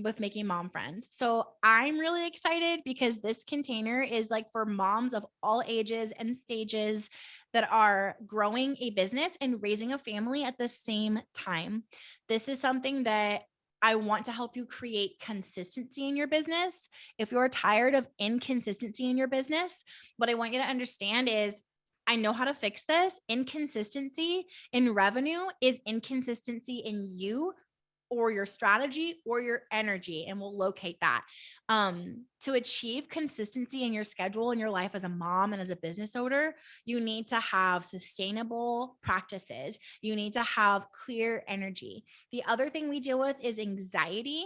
B: with making mom friends. So I'm really excited because this container is like for moms of all ages and stages that are growing a business and raising a family at the same time. This is something that I want to help you create consistency in your business. If you're tired of inconsistency in your business, what I want you to understand is I know how to fix this. Inconsistency in revenue is inconsistency in you or your strategy or your energy, and we'll locate that. To achieve consistency in your schedule in your life as a mom and as a business owner, you need to have sustainable practices. You need to have clear energy. The other thing we deal with is anxiety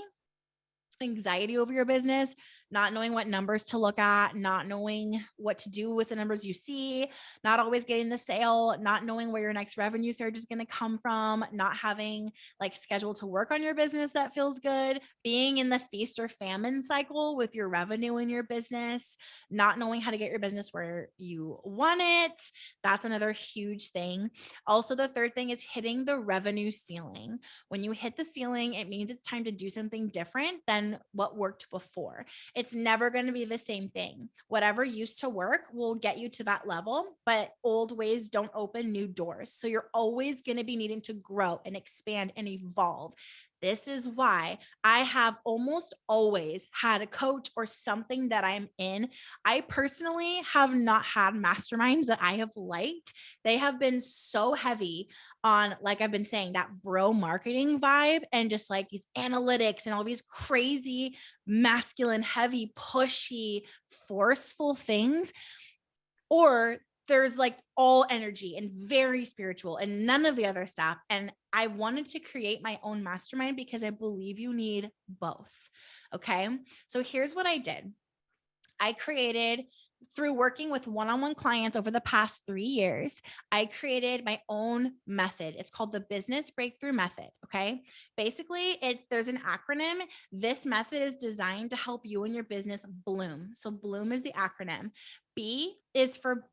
B: over your business, not knowing what numbers to look at, not knowing what to do with the numbers you see, not always getting the sale, not knowing where your next revenue surge is going to come from, not having like schedule to work on your business that feels good, being in the feast or famine cycle with your revenue in your business, not knowing how to get your business where you want it. That's another huge thing. Also, the third thing is hitting the revenue ceiling. When you hit the ceiling, it means it's time to do something different than what worked before. It's never going to be the same thing. Whatever used to work will get you to that level, but old ways don't open new doors. So you're always going to be needing to grow and expand and evolve. This is why I have almost always had a coach or something that I'm in. I personally have not had masterminds that I have liked. They have been so heavy on, like I've been saying, that bro marketing vibe and just like these analytics and all these crazy masculine, heavy, pushy, forceful things. Or there's like all energy and very spiritual and none of the other stuff. And I wanted to create my own mastermind because I believe you need both. Okay. So here's what I did. I created through working with one-on-one clients over the past 3 years, I created my own method. It's called the Business Breakthrough Method. Okay. Basically, there's an acronym. This method is designed to help you and your business bloom. So bloom is the acronym. B is for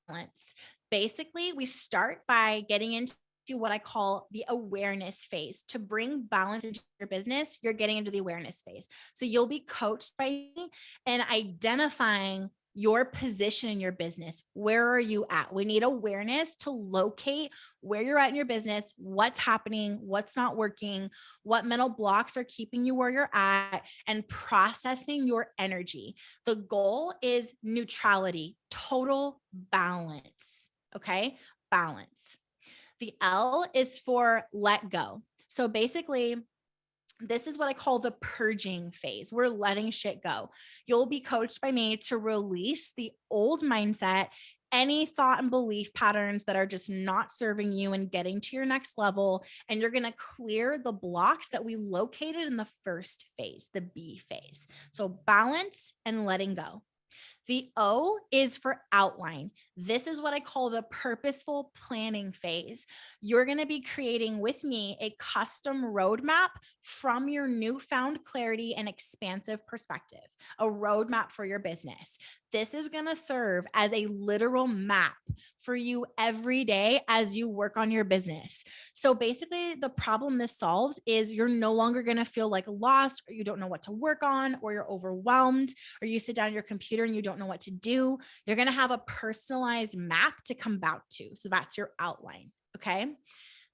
B: balance. Basically, we start by getting into what I call the awareness phase. To bring balance into your business, you're getting into the awareness phase. So you'll be coached by me in identifying your position in your business. Where are you at? We need awareness to locate where you're at in your business, what's happening, what's not working, what mental blocks are keeping you where you're at, and processing your energy. The goal is neutrality, total balance. Okay. Balance. The L is for let go. So basically, this is what I call the purging phase. We're letting shit go. You'll be coached by me to release the old mindset, any thought and belief patterns that are just not serving you and getting to your next level. And you're going to clear the blocks that we located in the first phase, the B phase. So balance and letting go. The O is for outline. This is what I call the purposeful planning phase. You're going to be creating with me a custom roadmap from your newfound clarity and expansive perspective, a roadmap for your business. This is going to serve as a literal map for you every day as you work on your business. So basically, the problem this solves is you're no longer going to feel like lost, or you don't know what to work on, or you're overwhelmed, or you sit down at your computer and you don't know what to do. You're going to have a personalized map to come back to. So that's your outline. Okay.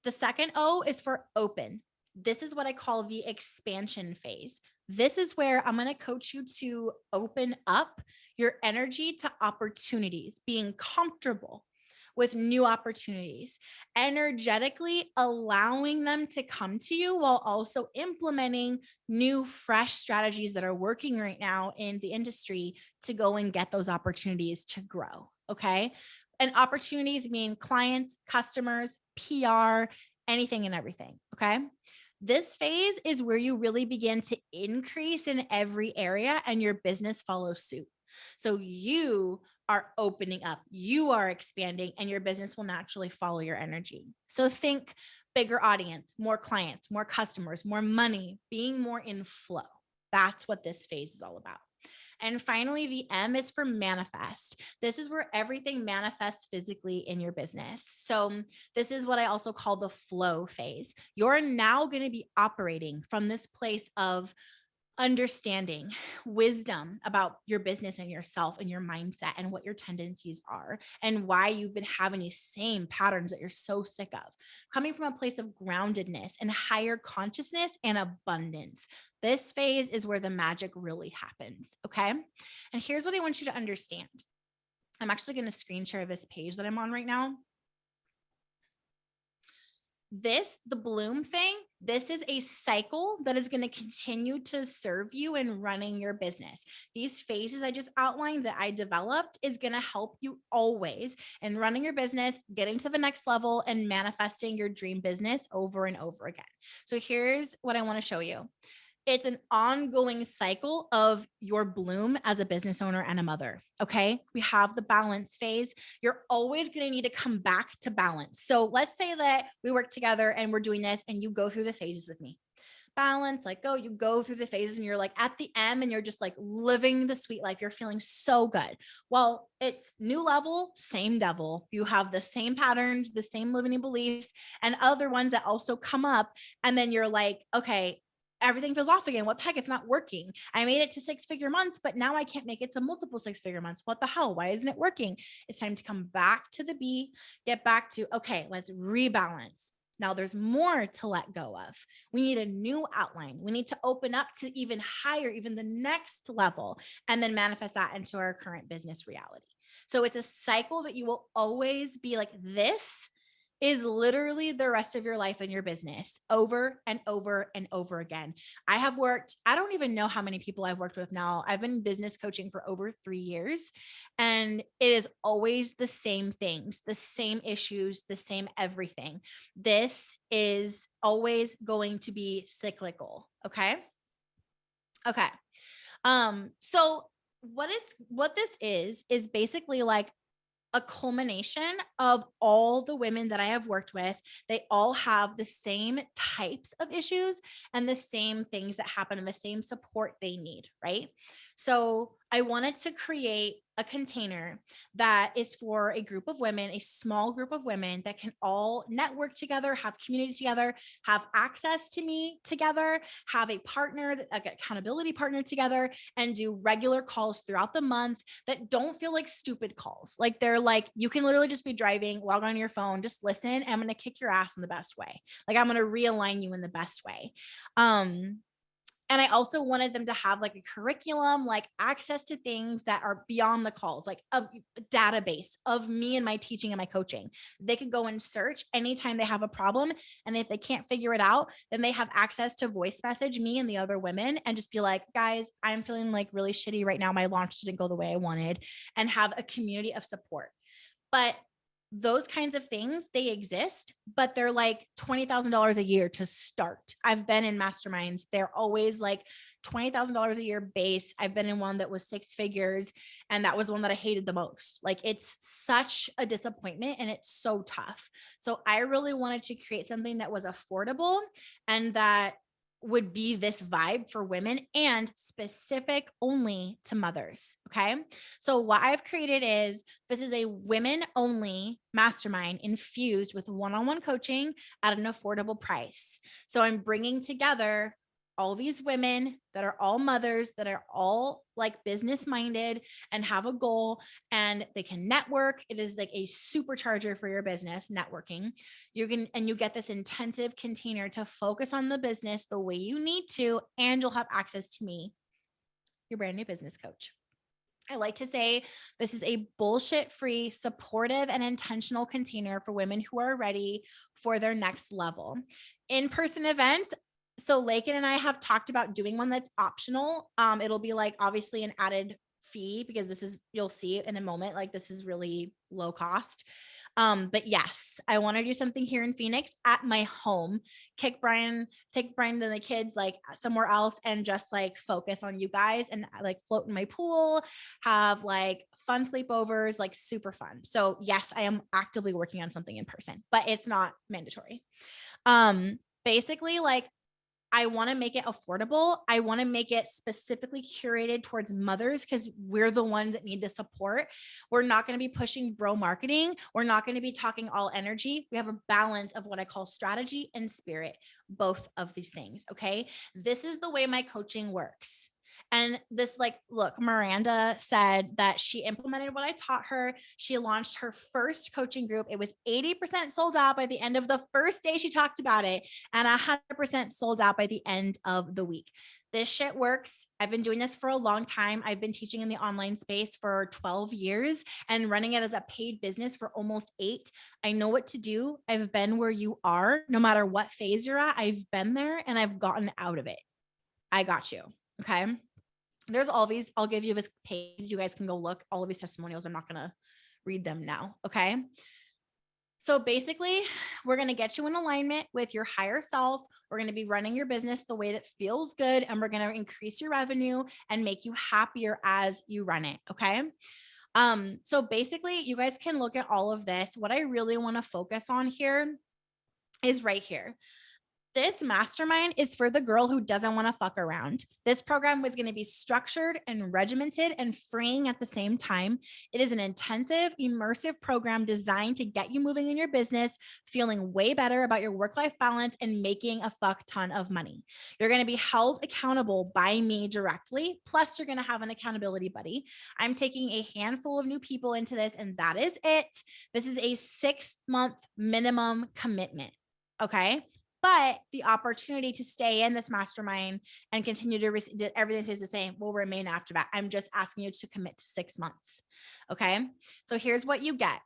B: The second O is for open. This is what I call the expansion phase. This is where I'm going to coach you to open up your energy to opportunities, being comfortable with new opportunities, energetically allowing them to come to you while also implementing new, fresh strategies that are working right now in the industry to go and get those opportunities to grow. Okay. And opportunities mean clients, customers, PR, anything and everything. Okay. This phase is where you really begin to increase in every area and your business follows suit. So you are opening up, you are expanding, and your business will naturally follow your energy. So think bigger audience, more clients, more customers, more money, being more in flow. That's what this phase is all about. And finally, the M is for manifest. This is where everything manifests physically in your business. So this is what I also call the flow phase. You're now going to be operating from this place of understanding, wisdom about your business and yourself and your mindset and what your tendencies are and why you've been having these same patterns that you're so sick of, coming from a place of groundedness and higher consciousness and abundance. This phase is where the magic really happens. Okay. And here's what I want you to understand. I'm actually going to screen share this page that I'm on right now. The bloom thing, this is a cycle that is going to continue to serve you in running your business. These phases I just outlined that I developed is going to help you always in running your business, getting to the next level, and manifesting your dream business over and over again. So here's what I want to show you. It's an ongoing cycle of your bloom as a business owner and a mother. Okay. We have the balance phase. You're always going to need to come back to balance. So let's say that we work together and we're doing this and you go through the phases with me. Balance, like you go through the phases and you're like at the M and you're just like living the sweet life. You're feeling so good. Well, it's new level, same devil. You have the same patterns, the same limiting beliefs, and other ones that also come up. And then you're like, okay, everything feels off again. What the heck? It's not working. I made it to 6-figure months, but now I can't make it to multiple 6-figure months. What the hell? Why isn't it working? It's time to come back to the B, get back to, okay, let's rebalance. Now there's more to let go of. We need a new outline. We need to open up to even higher, even the next level, and then manifest that into our current business reality. So it's a cycle that you will always be like, this is literally the rest of your life in your business over and over and over again. I don't even know how many people I've worked with now. I've been business coaching for over 3 years, and it is always the same things, the same issues, the same everything. This is always going to be cyclical. Okay. Okay. So what this is basically like a culmination of all the women that I have worked with. They all have the same types of issues and the same things that happen and the same support they need, right? So I wanted to create a container that is for a group of women, a small group of women that can all network together, have community together, have access to me together, have a partner, like an accountability partner together, and do regular calls throughout the month that don't feel like stupid calls. Like they're like, you can literally just be driving, log on your phone, just listen. And I'm going to kick your ass in the best way. Like I'm going to realign you in the best way. And I also wanted them to have like a curriculum, like access to things that are beyond the calls, like a database of me and my teaching and my coaching. They could go and search anytime they have a problem. And if they can't figure it out, then they have access to voice message me and the other women and just be like, guys, I'm feeling like really shitty right now. My launch didn't go the way I wanted, and have a community of support. But those kinds of things, they exist, but they're like $20,000 a year to start. I've been in masterminds. They're always like $20,000 a year base. I've been in one that was 6 figures, and that was the one that I hated the most. Like it's such a disappointment and it's so tough. So I really wanted to create something that was affordable and that would be this vibe for women and specific only to mothers. Okay. So what I've created is this is a women only mastermind infused with one-on-one coaching at an affordable price. So I'm bringing together all these women that are all mothers, that are all like business minded and have a goal, and they can network. It is like a supercharger for your business networking. You get this intensive container to focus on the business the way you need to, and you'll have access to me, your brand new business coach. I like to say this is a bullshit-free, supportive, and intentional container for women who are ready for their next level. In-person events. So Lakin and I have talked about doing one that's optional. It'll be like obviously an added fee because this is, you'll see in a moment, like this is really low cost. But yes, I want to do something here in Phoenix at my home. Take Brian and the kids like somewhere else and just like focus on you guys and like float in my pool, have like fun sleepovers, like super fun. So yes, I am actively working on something in person, but it's not mandatory. Basically like I want to make it affordable. I want to make it specifically curated towards mothers because we're the ones that need the support. We're not going to be pushing bro marketing. We're not going to be talking all energy. We have a balance of what I call strategy and spirit, both of these things. Okay. This is the way my coaching works. And this, like, look, Miranda said that she implemented what I taught her. She launched her first coaching group. It was 80% sold out by the end of the first day she talked about it, and 100% sold out by the end of the week. This shit works. I've been doing this for a long time. I've been teaching in the online space for 12 years and running it as a paid business for almost 8. I know what to do. I've been where you are. No matter what phase you're at, I've been there and I've gotten out of it. I got you. Okay. There's all these, I'll give you this page. You guys can go look all of these testimonials. I'm not going to read them now. Okay. So basically, we're going to get you in alignment with your higher self. We're going to be running your business the way that feels good, and we're going to increase your revenue and make you happier as you run it. Okay. So basically, you guys can look at all of this. What I really want to focus on here is right here. This mastermind is for the girl who doesn't want to fuck around. This program was going to be structured and regimented and freeing at the same time. It is an intensive, immersive program designed to get you moving in your business, feeling way better about your work-life balance, and making a fuck ton of money. You're going to be held accountable by me directly. Plus, you're going to have an accountability buddy. I'm taking a handful of new people into this, and that is it. This is a 6-month minimum commitment. Okay. But the opportunity to stay in this mastermind and continue to receive, everything stays the same, will remain after that. I'm just asking you to commit to 6 months. Okay. So here's what you get: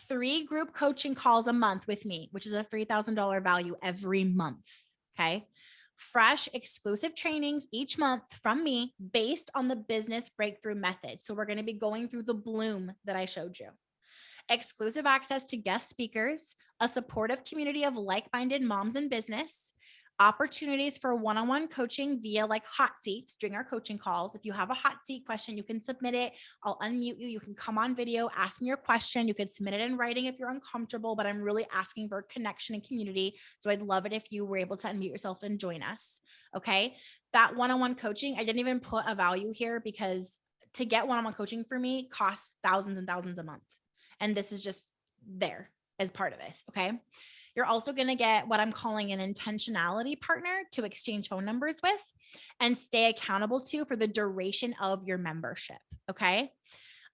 B: 3 group coaching calls a month with me, which is a $3,000 value every month. Okay. Fresh exclusive trainings each month from me based on the business breakthrough method. So we're going to be going through the bloom that I showed you. Exclusive access to guest speakers, a supportive community of like-minded moms in business, opportunities for one-on-one coaching via like hot seats during our coaching calls. If you have a hot seat question, you can submit it. I'll unmute you. You can come on video, ask me your question. You could submit it in writing if you're uncomfortable, but I'm really asking for connection and community. So I'd love it if you were able to unmute yourself and join us. Okay. That one-on-one coaching, I didn't even put a value here because to get one-on-one coaching for me costs thousands and thousands a month. And this is just there as part of this. Okay. You're also going to get what I'm calling an intentionality partner to exchange phone numbers with and stay accountable to for the duration of your membership. Okay.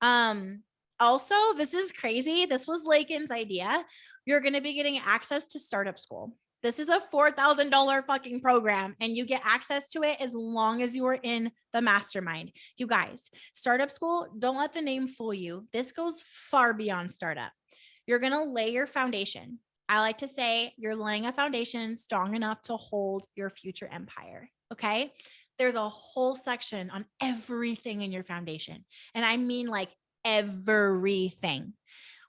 B: Also, this is crazy. This was Lakin's idea. You're going to be getting access to Startup School. This is a $4,000 fucking program and you get access to it as long as you are in the mastermind. You guys, Startup School, don't let the name fool you. This goes far beyond startup. You're going to lay your foundation. I like to say you're laying a foundation strong enough to hold your future empire. Okay. There's a whole section on everything in your foundation. And I mean like everything.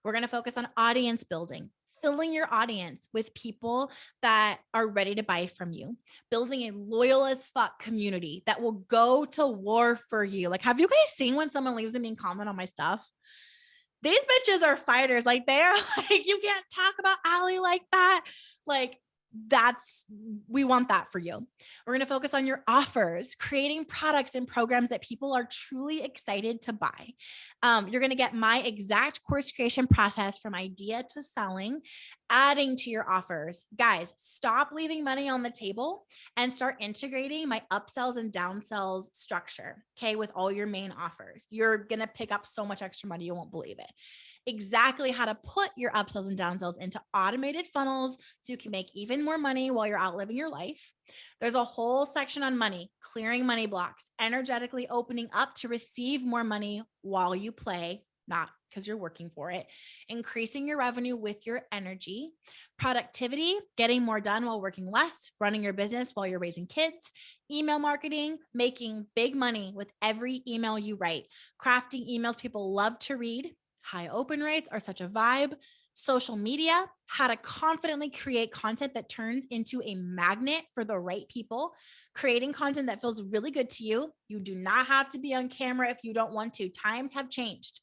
B: We're going to focus on audience building, filling your audience with people that are ready to buy from you, building a loyal as fuck community that will go to war for you. Like, have you guys seen when someone leaves a mean comment on my stuff? These bitches are fighters. Like they're like, you can't talk about Allie like that. Like we want that for you. We're going to focus on your offers, creating products and programs that people are truly excited to buy. You're going to get my exact course creation process from idea to selling, adding to your offers. Guys, stop leaving money on the table and start integrating my upsells and downsells structure. Okay. With all your main offers, you're going to pick up so much extra money. You won't believe it. Exactly how to put your upsells and downsells into automated funnels so you can make even more money while you're out living your life. There's a whole section on money, clearing money blocks, energetically opening up to receive more money while you play, not because you're working for it, increasing your revenue with your energy, productivity, getting more done while working less, running your business while you're raising kids, email marketing, making big money with every email you write, crafting emails people love to read. High open rates are such a vibe. Social media, how to confidently create content that turns into a magnet for the right people, creating content that feels really good to you. You do not have to be on camera if you don't want to. Times have changed.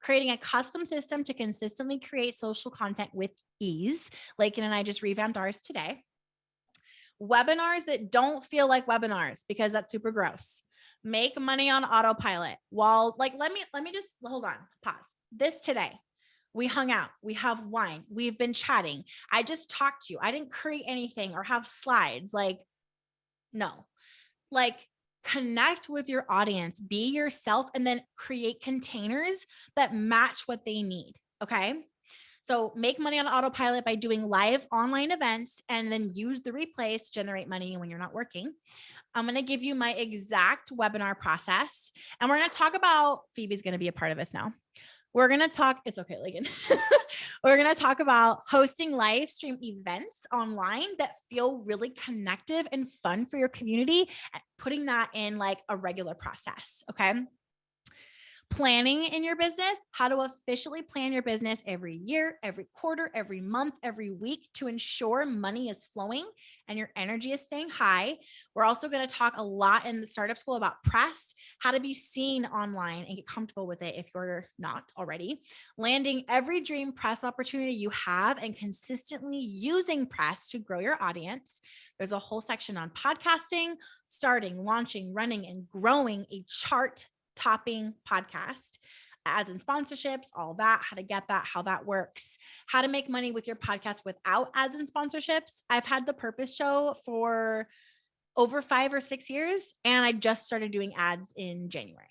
B: Creating a custom system to consistently create social content with ease. Lakin and I just revamped ours today. Webinars that don't feel like webinars because that's super gross. Make money on autopilot. While like, let me just hold on, pause. This today, we hung out, we have wine, we've been chatting. I just talked to you. I didn't create anything or have slides. Like, no, like connect with your audience, be yourself, and then create containers that match what they need. Okay. So make money on autopilot by doing live online events and then use the replays to generate money when you're not working. I'm going to give you my exact webinar process. And we're going to talk about, Phoebe's going to be a part of this now. We're going to talk, it's okay, Lagan. We're going to talk about hosting live stream events online that feel really connective and fun for your community, and putting that in like a regular process. Okay. Planning in your business, how to officially plan your business every year, every quarter, every month, every week to ensure money is flowing and your energy is staying high. We're also going to talk a lot in the startup school about press, how to be seen online and get comfortable with it if you're not already. Landing every dream press opportunity you have and consistently using press to grow your audience. There's a whole section on podcasting, starting, launching, running, and growing a chart topping podcast, ads and sponsorships, all that, how to get that, how that works, how to make money with your podcast without ads and sponsorships. I've had the Purpose Show for over 5 or 6 years, and I just started doing ads in January.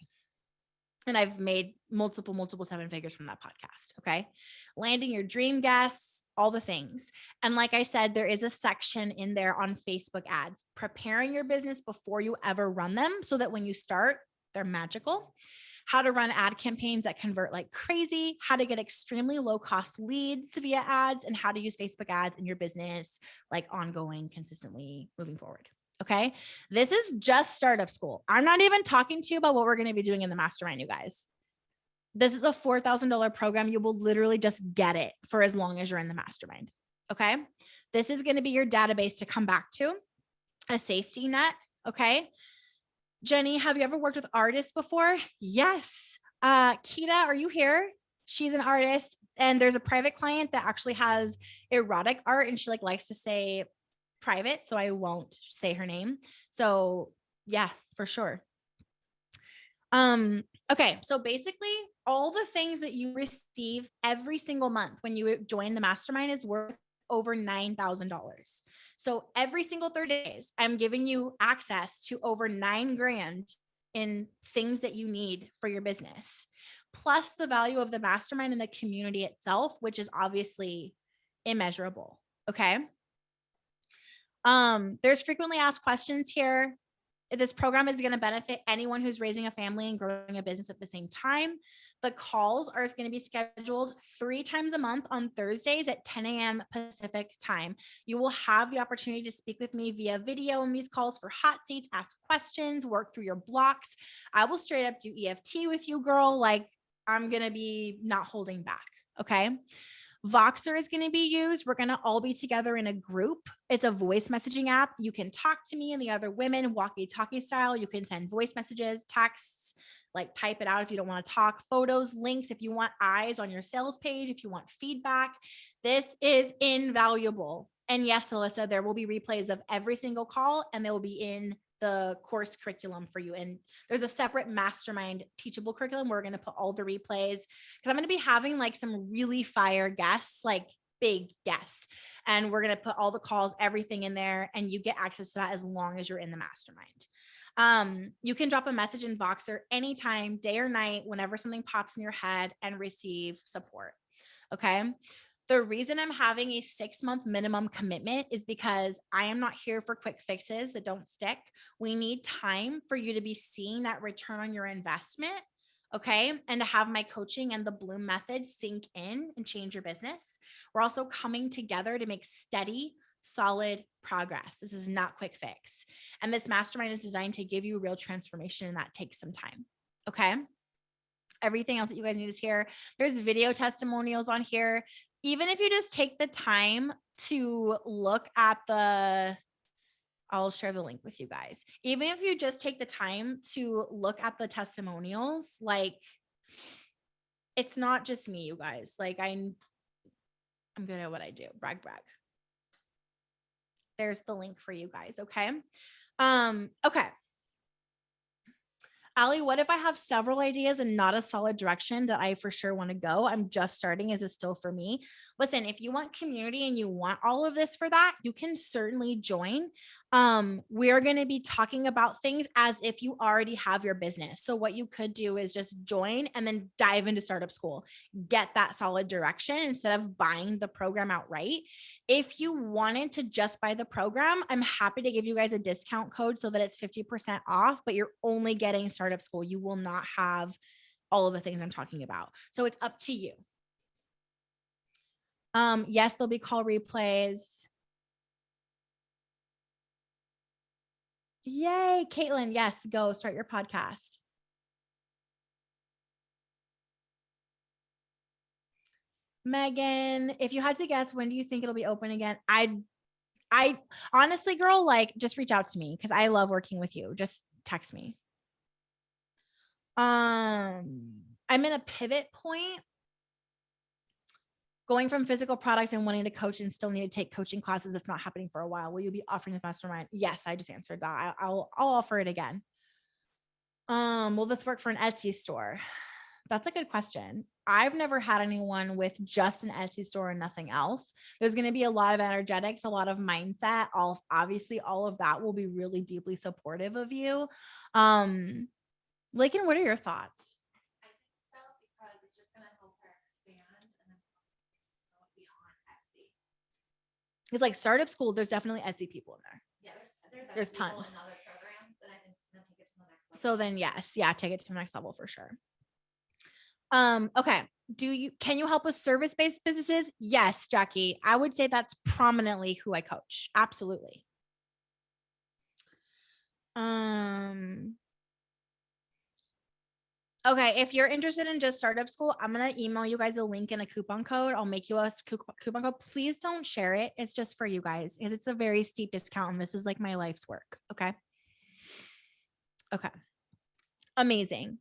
B: And I've made multiple 7 figures from that podcast. Okay. Landing your dream guests, all the things. And like I said, there is a section in there on Facebook ads, preparing your business before you ever run them so that when you start, they're magical. How to run ad campaigns that convert like crazy, how to get extremely low cost leads via ads, and how to use Facebook ads in your business, like ongoing, consistently moving forward. Okay. This is just startup school. I'm not even talking to you about what we're going to be doing in the mastermind, you guys. This is a $4,000 program. You will literally just get it for as long as you're in the mastermind. Okay. This is going to be your database to come back to. a safety net. Okay. Jenny, have you ever worked with artists before? Yes. Kita, are you here? She's an artist, and there's a private client that actually has erotic art, and she like likes to say private, so I won't say her name. So yeah, for sure. Okay, so basically all the things that you receive every single month when you join the mastermind is worth over $9,000. So every single 30 days, I'm giving you access to over 9 grand in things that you need for your business, plus the value of the mastermind and the community itself, which is obviously immeasurable. Okay. There's frequently asked questions here. This program is going to benefit anyone who's raising a family and growing a business at the same time. The calls are going to be scheduled 3 times a month on Thursdays at 10 a.m. Pacific time. You will have the opportunity to speak with me via video in these calls for hot seats, ask questions, work through your blocks. I will straight up do EFT with you, girl. Like, I'm going to be not holding back. Okay. Voxer is going to be used. We're going to all be together in a group. It's a voice messaging app. You can talk to me and the other women walkie-talkie style. You can send voice messages, texts, like type it out if you don't want to talk, photos, links, if you want eyes on your sales page, if you want feedback. This is invaluable. And yes, Alyssa, there will be replays of every single call, and they will be in the course curriculum for you. And there's a separate mastermind teachable curriculum where we're going to put all the replays, because I'm going to be having like some really fire guests, like big guests. And we're going to put all the calls, everything in there, and you get access to that as long as you're in the mastermind. You can drop a message in Voxer anytime, day or night, whenever something pops in your head, and receive support. Okay. The reason I'm having a 6-month minimum commitment is because I am not here for quick fixes that don't stick. We need time for you to be seeing that return on your investment. Okay. And to have my coaching and the Bloom method sink in and change your business. We're also coming together to make steady, solid progress. This is not quick fix. And this mastermind is designed to give you real transformation, and that takes some time. Okay. Everything else that you guys need is here. There's video testimonials on here. Even if you just take the time to look at I'll share the link with you guys. Even if you just take the time to look at the testimonials, like, it's not just me, you guys. Like, I'm good at what I do. Brag, brag. There's the link for you guys. Okay. Okay. Allie, what if I have several ideas and not a solid direction that I for sure want to go? I'm just starting. Is it still for me? Listen, if you want community and you want all of this for that, you can certainly join. We're going to be talking about things as if you already have your business. So what you could do is just join and then dive into startup school, get that solid direction instead of buying the program outright. If you wanted to just buy the program, I'm happy to give you guys a discount code so that it's 50% off, but you're only getting startup school. You will not have all of the things I'm talking about. So it's up to you. Yes, there'll be call replays. Yay, Caitlin. Yes, go start your podcast. Megan, if you had to guess, when do you think it'll be open again? I honestly, girl, like, just reach out to me because I love working with you. Just text me. I'm in a pivot point, going from physical products and wanting to coach and still need to take coaching classes. It's not happening for a while. Will you be offering the mastermind? Yes, I just answered that. I'll offer it again. Will this work for an Etsy store? That's a good question. I've never had anyone with just an Etsy store and nothing else. There's going to be a lot of energetics, a lot of mindset. Obviously, all of that will be really deeply supportive of you. Lakin, what are your thoughts?
C: I think so, because it's just going to help her expand and then go beyond Etsy.
B: It's like startup school. There's definitely Etsy people in there.
C: Yeah,
B: There's
C: Etsy people
B: tons.
C: and other programs, and I think it's going to take it to the next level.
B: So then, yes, yeah, take it to the next level for sure. Okay. Can you help with service-based businesses? Yes, Jackie. I would say that's prominently who I coach. Absolutely. Okay, if you're interested in just startup school, I'm going to email you guys a link and a coupon code. I'll make you a coupon code. Please don't share it. It's just for you guys. It's a very steep discount and this is like my life's work. Okay. Okay. Amazing.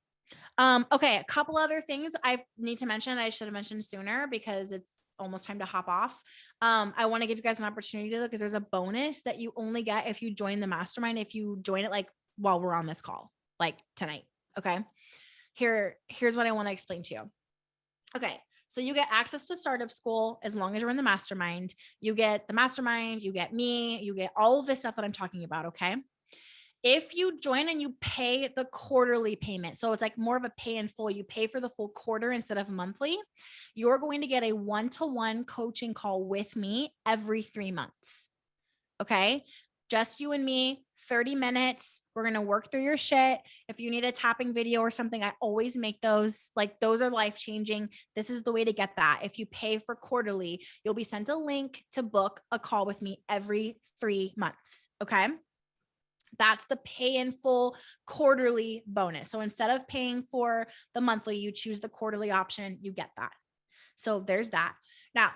B: Okay, a couple other things I need to mention. I should have mentioned sooner because it's almost time to hop off. I want to give you guys an opportunity to, because there's a bonus that you only get if you join the mastermind, if you join it like while we're on this call, like tonight. Okay. Here's what I want to explain to you. Okay. So you get access to startup school as long as you're in the mastermind. You get the mastermind, you get me, you get all of this stuff that I'm talking about. Okay. If you join and you pay the quarterly payment, so it's like more of a pay in full, you pay for the full quarter instead of monthly, you're going to get a one-to-one coaching call with me every 3 months. Okay. Just you and me, 30 minutes. We're going to work through your shit. If you need a tapping video or something, I always make those. Like, those are life-changing. This is the way to get that. If you pay for quarterly, you'll be sent a link to book a call with me every 3 months. Okay. That's the pay in full quarterly bonus. So instead of paying for the monthly, you choose the quarterly option, you get that. So there's that. Now,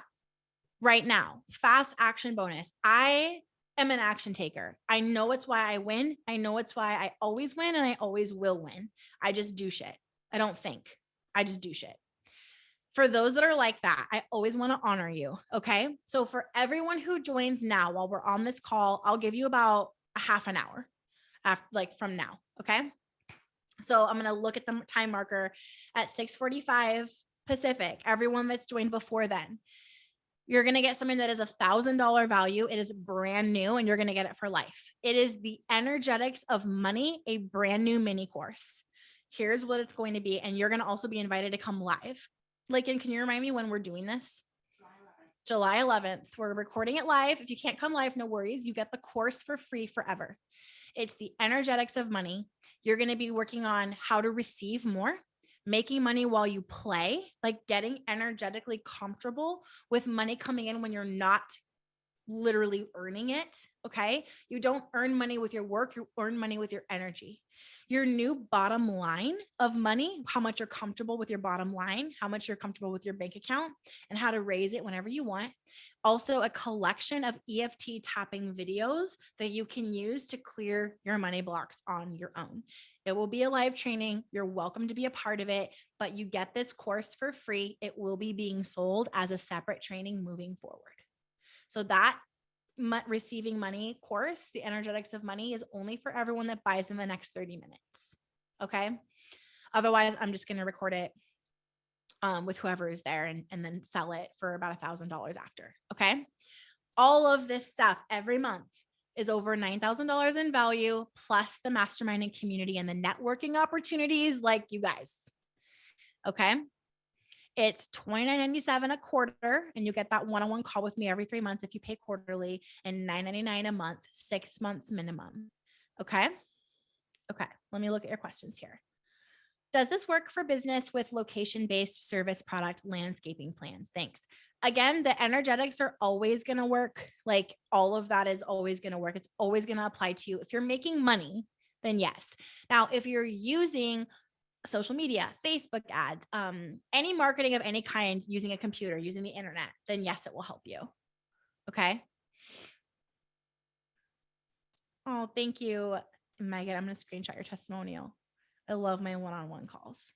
B: right now, fast action bonus. I am an action taker. I know it's why I win. I know it's why I always win and I always will win. I just do shit. I don't think. I just do shit. For those that are like that, I always want to honor you. Okay. So for everyone who joins now while we're on this call, I'll give you about a half an hour after, like from now. Okay. So I'm going to look at the time marker at 6:45 Pacific. Everyone that's joined before then, you're going to get something that is $1,000 value. It is brand new and you're going to get it for life. It is the Energetics of Money, a brand new mini course. Here's what it's going to be. And you're going to also be invited to come live. Lakin, can you remind me when we're doing this? July 11th. We're recording it live. If you can't come live, no worries. You get the course for free forever. It's the Energetics of Money. You're going to be working on how to receive more, making money while you play, like getting energetically comfortable with money coming in when you're not literally earning it. Okay. You don't earn money with your work. You earn money with your energy. Your new bottom line of money, how much you're comfortable with your bottom line, how much you're comfortable with your bank account, and how to raise it whenever you want. Also, a collection of EFT tapping videos that you can use to clear your money blocks on your own. It will be a live training. You're welcome to be a part of it, but you get this course for free. It will be being sold as a separate training moving forward. So that receiving money course, the Energetics of Money, is only for everyone that buys in the next 30 minutes. Okay. Otherwise, I'm just going to record it with whoever is there and then sell it for about $1,000 after. Okay. All of this stuff every month is over $9,000 in value, plus the mastermind and community and the networking opportunities like you guys. Okay. It's $29.97 a quarter, and you get that one-on-one call with me every 3 months if you pay quarterly, and $9.99 a month, 6 months minimum. Okay. Okay. Let me look at your questions here. Does this work for business with location-based service product landscaping plans? Thanks. Again, the energetics are always going to work. Like, all of that is always going to work. It's always going to apply to you. If you're making money, then yes. Now, if you're using social media, Facebook ads, any marketing of any kind, using a computer, using the internet, then yes, it will help you. Okay. Oh, thank you, Megan. I'm going to screenshot your testimonial. I love my one-on-one calls.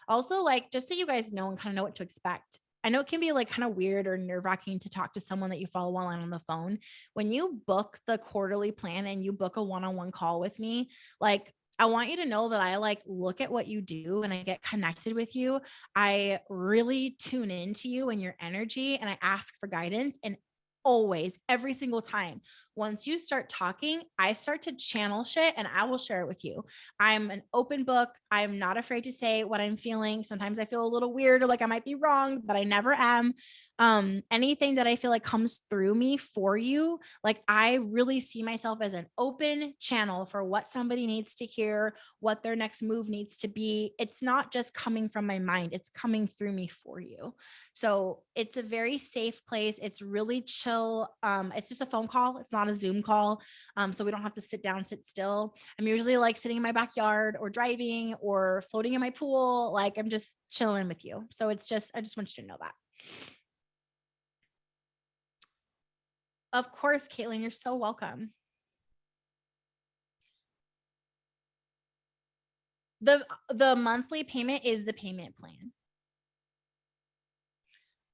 B: Also, like, just so you guys know and kind of know what to expect. I know it can be like kind of weird or nerve-wracking to talk to someone that you follow online on the phone. When you book the quarterly plan and you book a one-on-one call with me, like, I want you to know that I like look at what you do and I get connected with you. I really tune into you and your energy, and I ask for guidance. And always, every single time, once you start talking, I start to channel shit and I will share it with you. I'm an open book. I'm not afraid to say what I'm feeling. Sometimes I feel a little weird or like I might be wrong, but I never am. Anything that I feel like comes through me for you, like I really see myself as an open channel for what somebody needs to hear, what their next move needs to be. It's not just coming from my mind, it's coming through me for you. So it's a very safe place. It's really chill. It's just a phone call. It's not a Zoom call. So we don't have to sit down, sit still. I'm usually like sitting in my backyard or driving or floating in my pool. Like I'm just chilling with you. So it's just, I just want you to know that. Of course, Caitlin, you're so welcome. The monthly payment is the payment plan.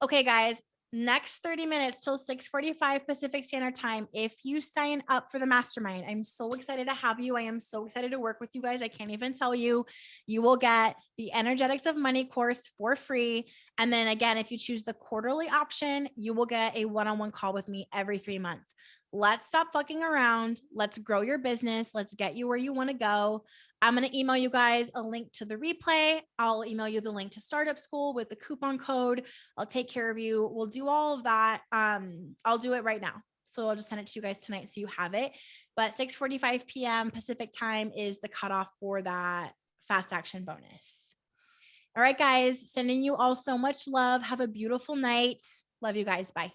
B: Okay, guys, next 30 minutes till 6:45 Pacific Standard Time. If you sign up for the mastermind, I'm so excited to have you. I am so excited to work with you guys. I can't even tell you. You will get the Energetics of Money course for free. And then again, if you choose the quarterly option, you will get a one-on-one call with me every 3 months. Let's stop fucking around. Let's grow your business. Let's get you where you want to go. I'm going to email you guys a link to the replay. I'll email you the link to Startup School with the coupon code. I'll take care of you. We'll do all of that. I'll do it right now. So I'll just send it to you guys tonight so you have it. But 6:45 p.m. Pacific time is the cutoff for that fast action bonus. All right, guys, sending you all so much love. Have a beautiful night. Love you guys. Bye.